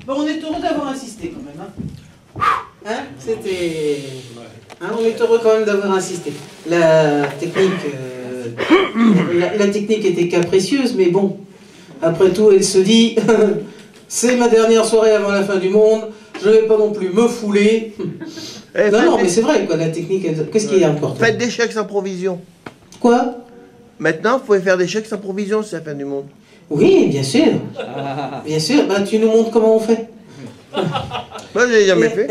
Bon, on est heureux d'avoir insisté quand même. Hein, c'était... Hein, on est heureux quand même d'avoir insisté. La technique, la technique était capricieuse, mais bon, après tout, elle se dit, c'est ma dernière soirée avant la fin du monde, je ne vais pas non plus me fouler. Non, mais c'est vrai, quoi, la technique, qu'est-ce qu'il y a encore? Faites des chèques sans provision. Quoi? Maintenant, vous pouvez faire des chèques sans provision, c'est la fin du monde. Oui, bien sûr. Bien sûr, bah, tu nous montres comment on fait. Moi, je l'ai jamais fait.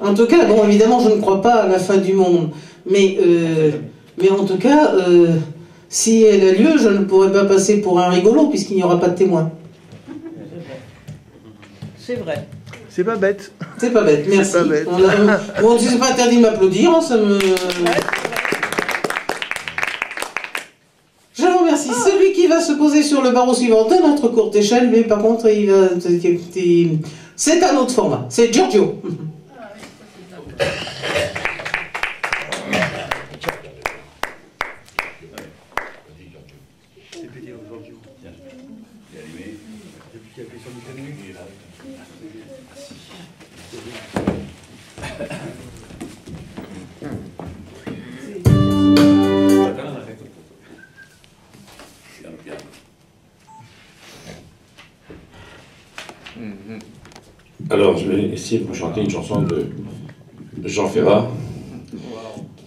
En tout cas, bon, évidemment, je ne crois pas à la fin du monde. Mais en tout cas, si elle a lieu, je ne pourrai pas passer pour un rigolo, puisqu'il n'y aura pas de témoin. C'est vrai. C'est pas bête. C'est pas bête, merci. C'est pas bête. Bon, c'est pas interdit de m'applaudir, hein, ça me... Je vous remercie. Celui qui va se poser sur le barreau suivant de notre courte échelle, mais par contre, il va... c'est un autre format. C'est Giorgio. Alors, je vais essayer de vous chanter une chanson de Jean Ferrat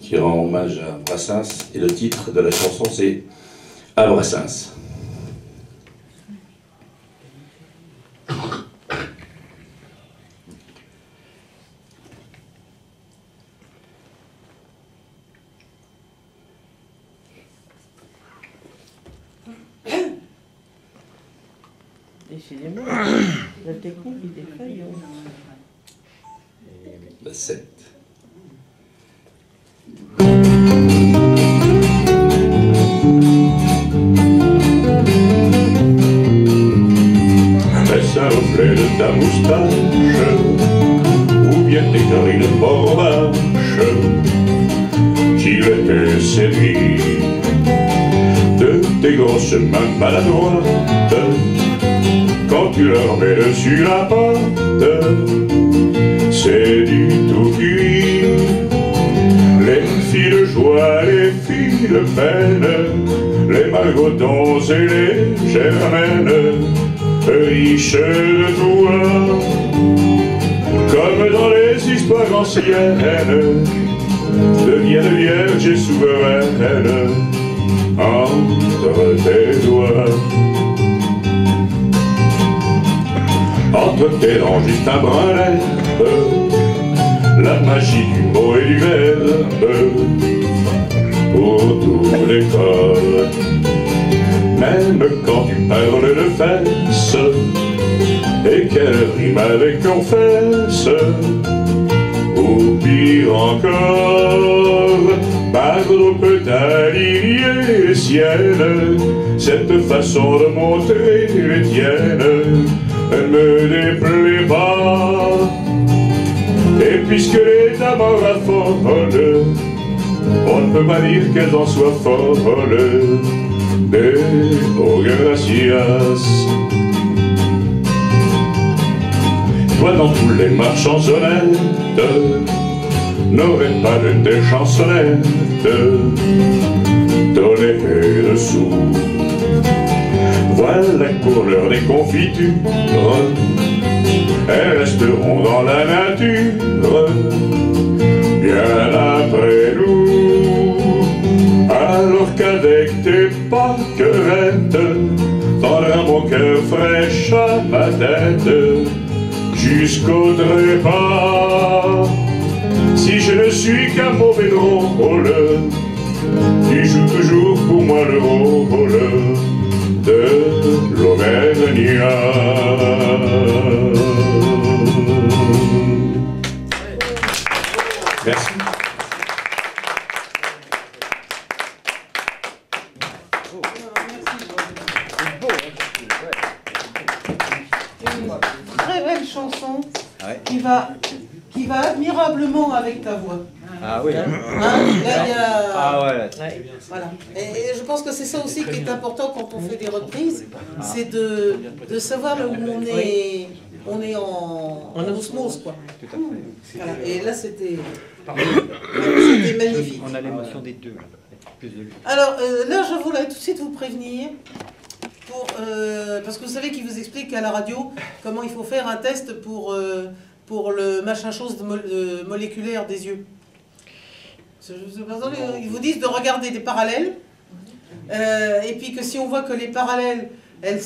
qui rend hommage à Brassens, et le titre de la chanson c'est À Brassens. Décidément, la technique est défaillante. La 7. Est-ce un reflet de ta moustache ou bien tes narines borbaches qui les séduit de tes grosses mains maladroites quand tu leur mets dessus la pâte? C'est du tout cuit. Les filles de joie, les filles de peine, les malgotons et les germaines, riches de toi, comme dans les histoires anciennes, deviennent vierges et souveraines entre tes doigts. Entre tes dents juste un brin d'herbe, la magie du mot et du verbe, pour tous les corps. Même quand tu parles de fesses, et qu'elle rime avec confesse, ou pire encore, Bardot peut aligner les siennes, cette façon de montrer les tiennes, elle me déplaît pas. Et puisque les amants raffolent, on ne peut pas dire qu'elles en soient folles. Oh gracias. Toi dans tous les marchands honnêtes n'aurais pas de tes chansonnettes donner des dessous. Voilà pour l'heure des confitures, elles resteront dans la nature bien après nous. Alors qu'avec tes pâquerettes tendra mon cœur fraîche à ma tête jusqu'au trépas. Si je ne suis qu'un mauvais drôle, tu joues toujours pour moi le rôle de l'Auvergnat. Merci. Très belle chanson qui va admirablement avec ta voix. Ah oui. Hein, là, il y a... Ah ouais. Voilà. Et je pense que c'est ça aussi qui est important quand on fait des reprises, c'est de savoir là où on est en osmose, quoi. Tout à fait. Voilà. Et là, c'était magnifique. On a l'émotion des deux. Plus de lui. Alors là, je voulais tout de suite vous prévenir, parce que vous savez qu'il vous explique à la radio comment il faut faire un test pour le machin chose moléculaire des yeux. Ils vous disent de regarder des parallèles, et puis que si on voit que les parallèles, elles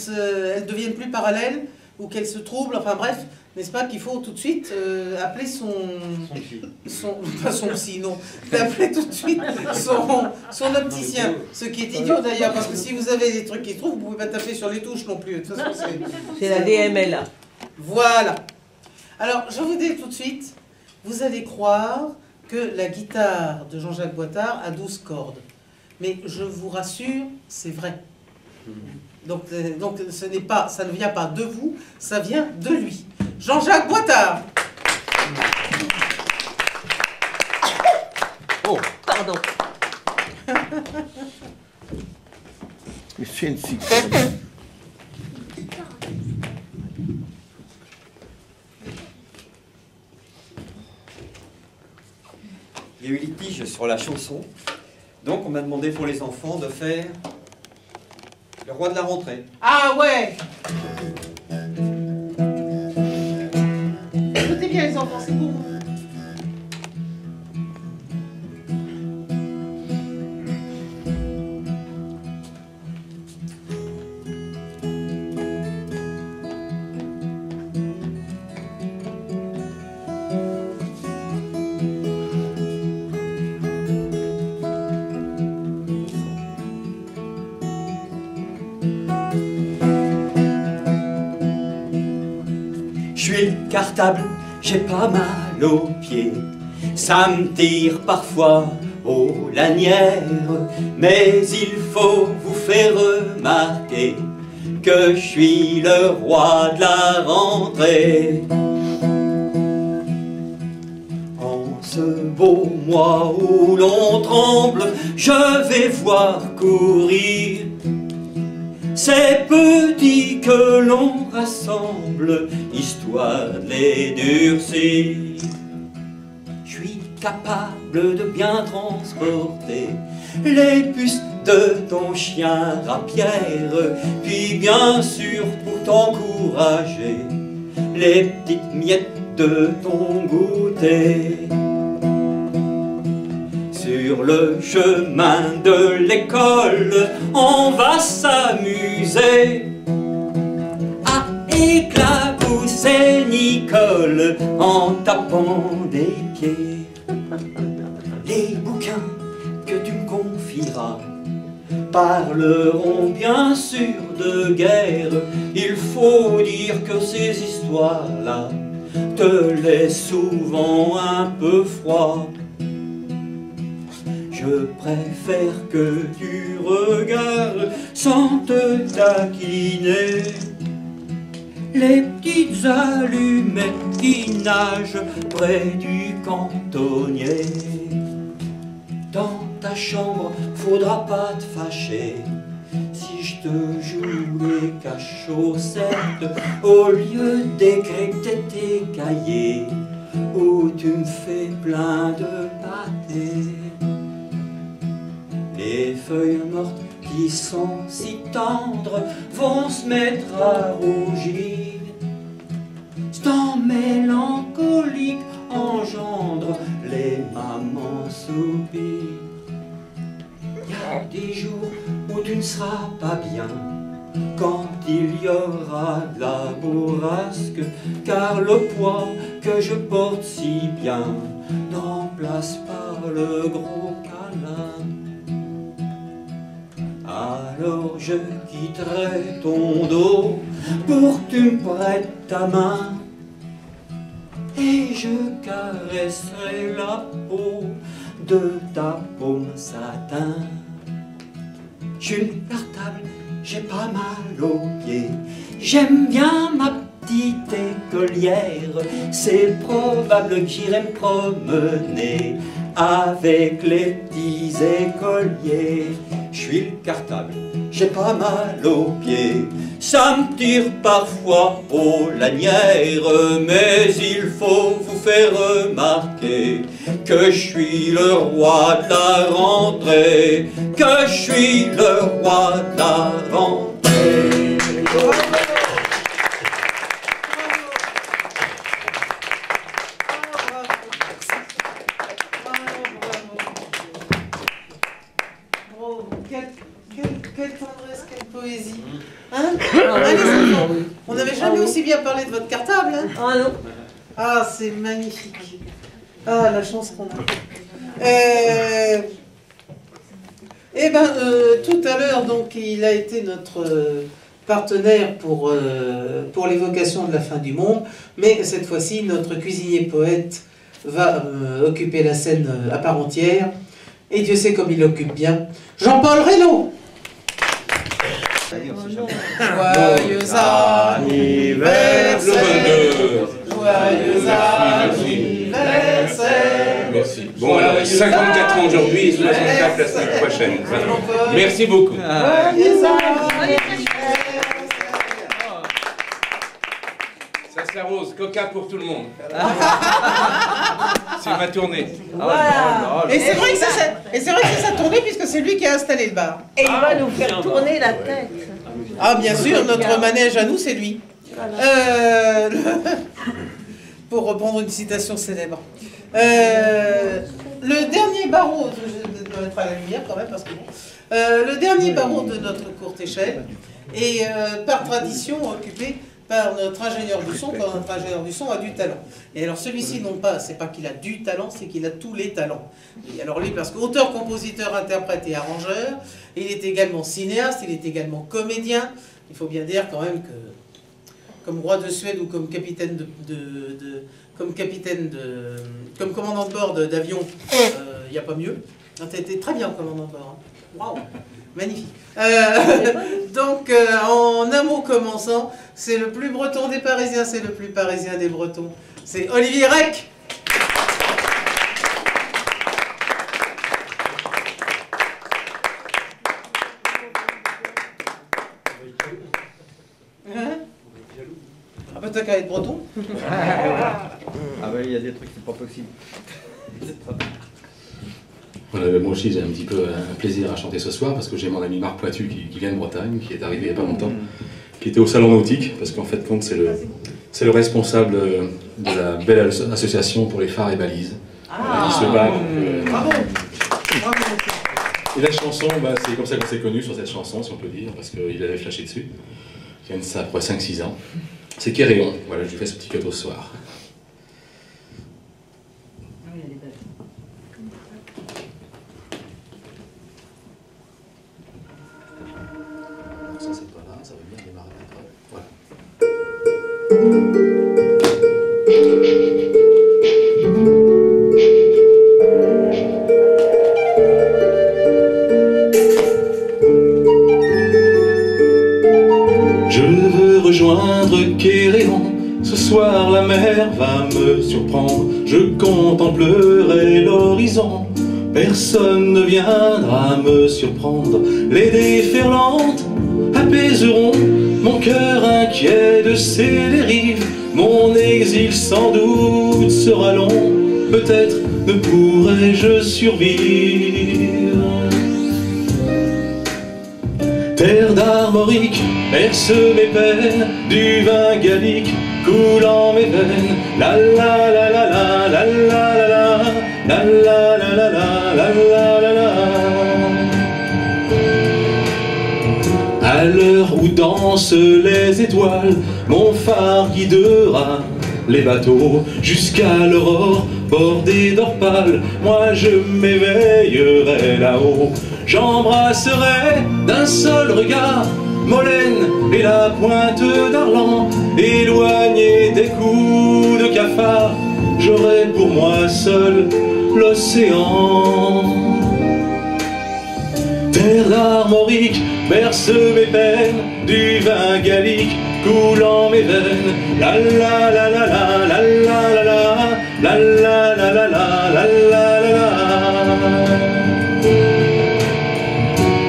deviennent plus parallèles, ou qu'elles se troublent, enfin bref, n'est-ce pas qu'il faut tout de suite appeler pas son psy, non, appeler tout de suite son opticien, ce qui est idiot d'ailleurs, parce que si vous avez des trucs qui se trouvent, vous pouvez pas taper sur les touches non plus, de toute façon c'est la DMLA. Voilà. Alors, je vous dis tout de suite, vous allez croire que la guitare de Jean-Jacques Boitard a 12 cordes. Mais je vous rassure, c'est vrai. Donc ça ne vient pas de vous, ça vient de lui. Jean-Jacques Boitard. Oh, pardon. C'est une Il y a eu litige sur la chanson, donc on m'a demandé pour les enfants de faire Le Roi de la Rentrée. Ah ouais. Écoutez bien les enfants, c'est pour vous. Cartable, j'ai pas mal aux pieds, ça me tire parfois aux lanières, mais il faut vous faire remarquer que je suis le roi de la rentrée. En ce beau mois où l'on tremble, je vais voir courir ces petits que l'on rassemble, histoire de les durcir. Je suis capable de bien transporter les puces de ton chien rapière, puis bien sûr pour t'encourager, les petites miettes de ton goûter. Sur le chemin de l'école, on va s'amuser à éclabousser Nicole en tapant des pieds. Les bouquins que tu me confieras parleront bien sûr de guerre. Il faut dire que ces histoires-là te laissent souvent un peu froid. Je préfère que tu regardes sans te taquiner les petites allumettes qui nagent près du cantonnier. Dans ta chambre, faudra pas te fâcher si je te joue les cache-chaussettes au lieu d'écrire tes cahiers où tu me fais plein de pâté. Les feuilles mortes qui sont si tendres vont se mettre à rougir. Ce temps mélancolique engendre les mamans soupirent. Il y a des jours où tu ne seras pas bien, quand il y aura de la bourrasque, car le poids que je porte si bien n'en place pas le gros câlin. Alors je quitterai ton dos pour que tu me prêtes ta main et je caresserai la peau de ta paume satin. Je suis cartable, j'ai pas mal aux pieds, j'aime bien ma petite écolière. C'est probable que j'irai me promener avec les petits écoliers. Je suis le cartable, j'ai pas mal aux pieds, ça me tire parfois aux lanières, mais il faut vous faire remarquer que je suis le roi de la rentrée, que je suis le roi de la rentrée. Quelle tendresse, quelle poésie. Hein? Ah, les enfants, on n'avait jamais aussi bien parlé de votre cartable. Hein? Ah non. Ah, c'est magnifique. Ah, la chance qu'on a. Tout à l'heure, donc, il a été notre partenaire pour l'évocation de la fin du monde, mais cette fois-ci, notre cuisinier poète va occuper la scène à part entière, et Dieu sait comme il l'occupe bien. Jean-Paul Reynaud. Joyeux anniversaire, joyeux anniversaire. Merci. Bon, alors 54 ans aujourd'hui et 64 la semaine prochaine. Merci beaucoup. Joyeux anniversaire. Ça s'arrose, coca pour tout le monde. C'est ma tournée. Voilà. Et c'est vrai que c'est sa tournée puisque c'est lui qui a installé le bar. Et il va nous faire tourner la tête. Ah bien sûr, notre manège à nous, c'est lui. Pour reprendre une citation célèbre. Le dernier barreau, je dois mettre à la lumière quand même parce que bon. Le dernier barreau de notre courte échelle est par tradition occupé par notre ingénieur du son, quand notre ingénieur du son a du talent. Et alors celui-ci, non pas, c'est pas qu'il a du talent, c'est qu'il a tous les talents. Et alors lui, parce qu'auteur, compositeur, interprète et arrangeur, il est également cinéaste, il est également comédien. Il faut bien dire quand même que, comme roi de Suède ou comme capitaine comme commandant de bord d'avion, il n'y a pas mieux. Tu as été très bien commandant de bord. Hein. Waouh, magnifique. Donc, en un mot commençant, c'est le plus breton des Parisiens, c'est le plus parisien des Bretons. C'est Olivier Rec. Hein? Ah bah t'as qu'à être breton. Ah bah il y a des trucs qui sont pas possibles. Voilà, moi aussi j'ai un petit peu un plaisir à chanter ce soir parce que j'ai mon ami Marc Pointu qui vient de Bretagne, qui est arrivé il n'y a pas longtemps, qui était au salon nautique, parce qu'en fait compte c'est le responsable de la belle association pour les phares et balises. Voilà, il se bat. Et la chanson, bah, c'est comme ça qu'on s'est connu sur cette chanson, si on peut dire, parce qu'il avait flashé dessus. Il y a ça après 5-6 ans. C'est Kéréon. Voilà, je lui fais ce petit cadeau ce soir. Ça, c'est pas là, ça va bien démarrer après. Voilà. Je veux rejoindre Kéréon. Ce soir la mer va me surprendre. Je contemplerai l'horizon. Personne ne viendra me surprendre. Les déferlantes apaiseront mon cœur inquiet de ces dérives. Mon exil sans doute sera long. Peut-être ne pourrai-je survivre. Terre d'Armorique berce mes peines, du vin gallique coulant mes veines. La la la la la la la la la la la la la la la la la. À l'heure où dansent les étoiles, mon phare guidera les bateaux jusqu'à l'aurore bordée d'or-pâle. Moi je m'éveillerai là-haut. J'embrasserai d'un seul regard Molène et la pointe d'Arlan. Éloigné des coups de cafard, j'aurai pour moi seul l'océan. Terre d'Armorique berce mes peines, du vin gallique coulant mes veines. La la la la la la la la la la la la la la la la la.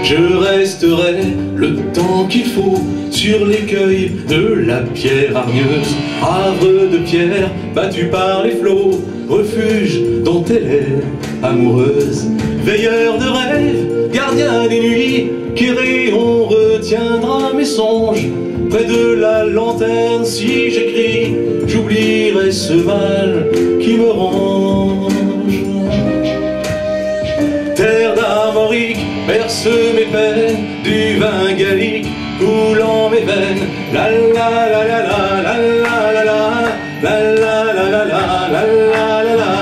Je resterai le temps qu'il faut sur l'écueil de la pierre hargneuse, havre de pierre battu par les flots, refuge dont elle est amoureuse. Veilleur de rêve, gardien des nuits, Kéréon retiendra mes songes. Près de la lanterne, si j'écris, j'oublierai ce mal qui me ronge. Terre d'Armorique berce mes peines, du vin gallique coulant mes veines. La la la la la la la la la la la la la la la la la.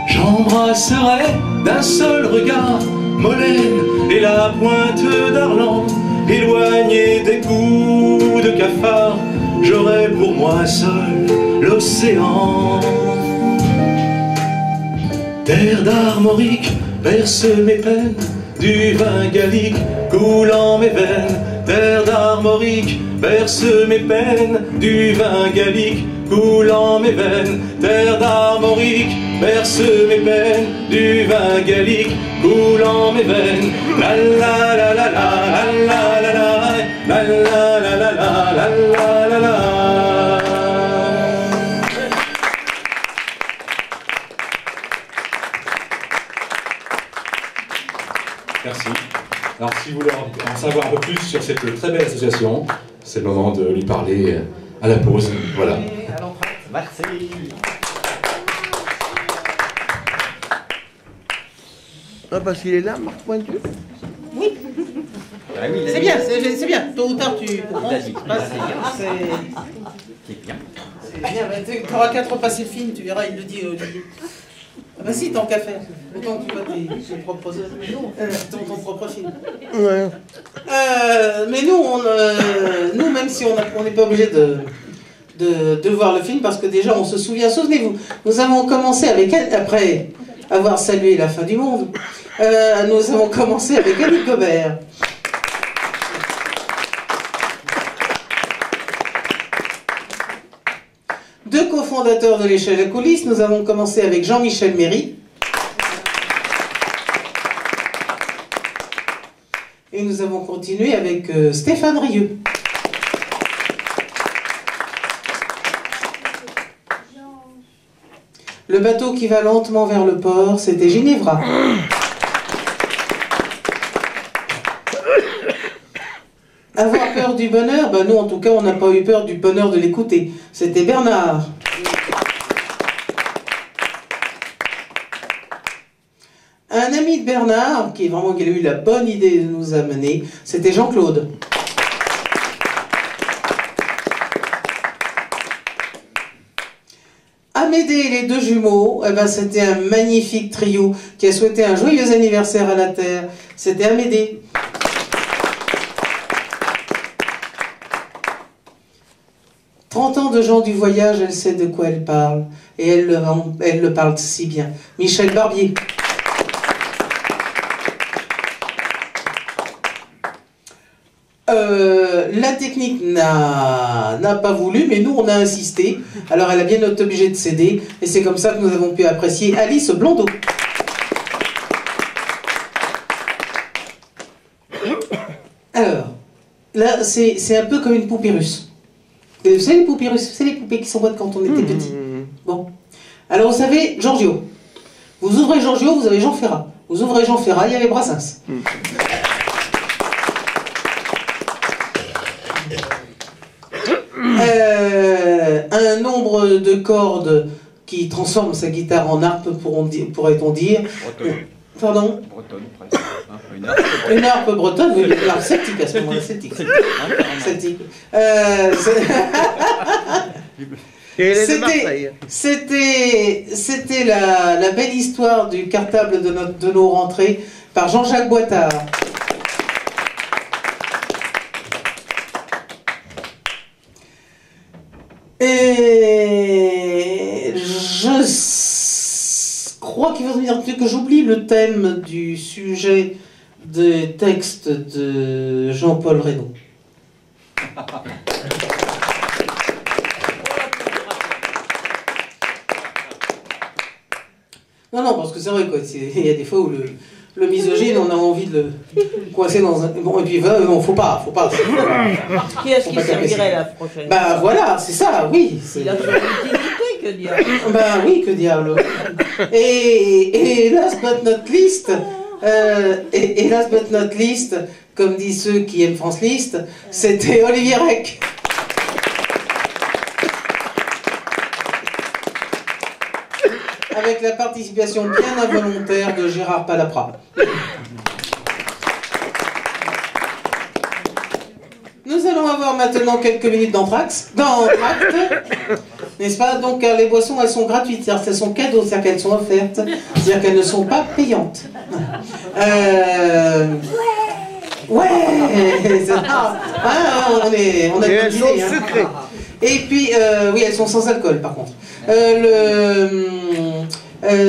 J'embrasserai d'un seul regard Molène et la pointe d'Arlan. Éloigné des coups de cafard, j'aurai pour moi seul l'océan. Terre d'Armorique berce mes peines, du vin gallique coulant mes veines. Terre d'Armorique berce mes peines, du vin gallique coulant mes veines. Terre d'Armorique berce mes peines, du vin gallique coulant mes veines. La la la la la la la la la la la la la la la la. Merci. Alors si vous voulez en savoir un peu plus sur cette très belle association, c'est le moment de lui parler à la pause. Voilà. Merci. Ah, parce qu'il est là, Marc Pointu. Oui. Ah oui, c'est bien, c'est bien. Tôt ou tard, tu comprends. C'est bien. C'est bien, mais tu auras qu'à te repasser le film, tu verras, il le dit au début. Ah bah si, tant qu'à faire. Autant que tu vois tes propres ton propre film. Ouais. Mais nous, même si on n'est pas obligé de voir le film, parce que déjà on se souvient, souvenez-vous, nous avons commencé avec, après avoir salué la fin du monde, nous avons commencé avec Annie Gobert. Deux cofondateurs de l'échelle à coulisses, nous avons commencé avec Jean-Michel Méry. Et nous avons continué avec Stéphane Rieu. Le bateau qui va lentement vers le port, c'était Ginevra. Avoir peur du bonheur, ben nous en tout cas on n'a pas eu peur du bonheur de l'écouter. C'était Bernard. Un ami de Bernard, qui a eu la bonne idée de nous amener, c'était Jean-Claude. Amédée et les deux jumeaux, eh ben, c'était un magnifique trio qui a souhaité un joyeux anniversaire à la Terre. C'était Amédée. « 30 ans de gens du voyage, elle sait de quoi elle parle. Et elle le parle si bien. » Michel Barbier. La technique n'a pas voulu, mais nous on a insisté. Alors elle a bien été obligée de céder, et c'est comme ça que nous avons pu apprécier Alice Blondeau. Alors, là c'est un peu comme une poupée russe. Vous savez les poupées russes, c'est les poupées qui s'envoient quand on était petit. Bon. Alors vous savez, Giorgio. Vous ouvrez Giorgio, vous avez Jean Ferrat. Vous ouvrez Jean Ferrat, il y avait Brassens. Un nombre de cordes qui transforme sa guitare en harpe, pourrait-on dire. Pardon? Bretonne, presque. Une harpe bretonne, oui, alors celtique à ce moment-là, celtique. Celtique. C'était la belle histoire du cartable de nos rentrées par Jean-Jacques Boitard. Et je crois qu'il va venir que j'oublie le thème du sujet des textes de Jean-Paul Reynaud. Non, parce que c'est vrai, quoi. Il y a des fois où le misogyne, on a envie de le coincer dans un... Bon, et puis, non, faut pas. Qui est-ce qui servirait la prochaine? Bah voilà, c'est ça, oui. Il a son utilité, que diable. Bah oui, que diable. Et last but not least, last but not least, comme disent ceux qui aiment France List, c'était Olivier Rec. Avec la participation bien involontaire de Gérard Palapra. Nous allons avoir maintenant quelques minutes d'entracte, n'est-ce pas? Donc les boissons, elles sont gratuites, c'est-à-dire qu'elles sont cadeaux, c'est-à-dire qu'elles sont offertes, c'est-à-dire qu'elles ne sont pas payantes. Ouais. On a et elles sont sucrées. Et puis, oui, elles sont sans alcool, par contre.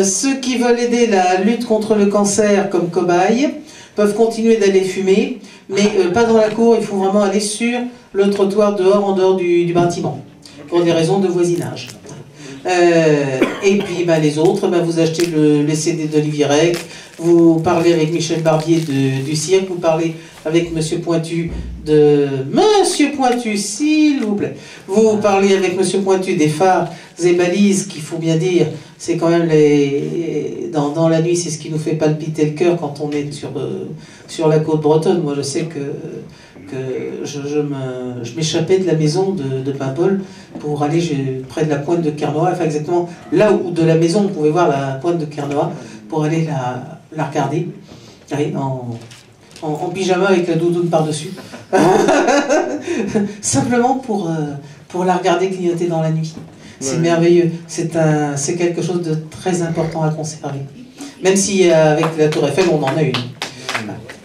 Ceux qui veulent aider la lutte contre le cancer comme cobayes peuvent continuer d'aller fumer, mais pas dans la cour, il faut vraiment aller sur le trottoir en dehors du bâtiment, pour des raisons de voisinage. Et puis les autres, vous achetez les CD d'Olivier Rec, vous parlez avec Michel Barbier du cirque, vous parlez avec Monsieur Pointu s'il vous plaît. Vous parlez avec Monsieur Pointu des phares et balises, qu'il faut bien dire, c'est quand même dans la nuit, c'est ce qui nous fait palpiter le cœur quand on est sur la côte bretonne. Moi, je sais que je m'échappais de la maison de Paimpol pour aller près de la pointe de Kernois, enfin exactement là où de la maison on pouvait voir la pointe de Kernois, pour aller la regarder, oui, en pyjama avec la doudoune par-dessus, simplement pour la regarder clignoter dans la nuit. C'est merveilleux, c'est quelque chose de très important à conserver, même si avec la Tour Eiffel on en a une.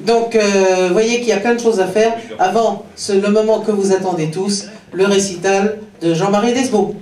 Donc, vous voyez qu'il y a plein de choses à faire avant le moment que vous attendez tous, le récital de Jean-Marie Desbos.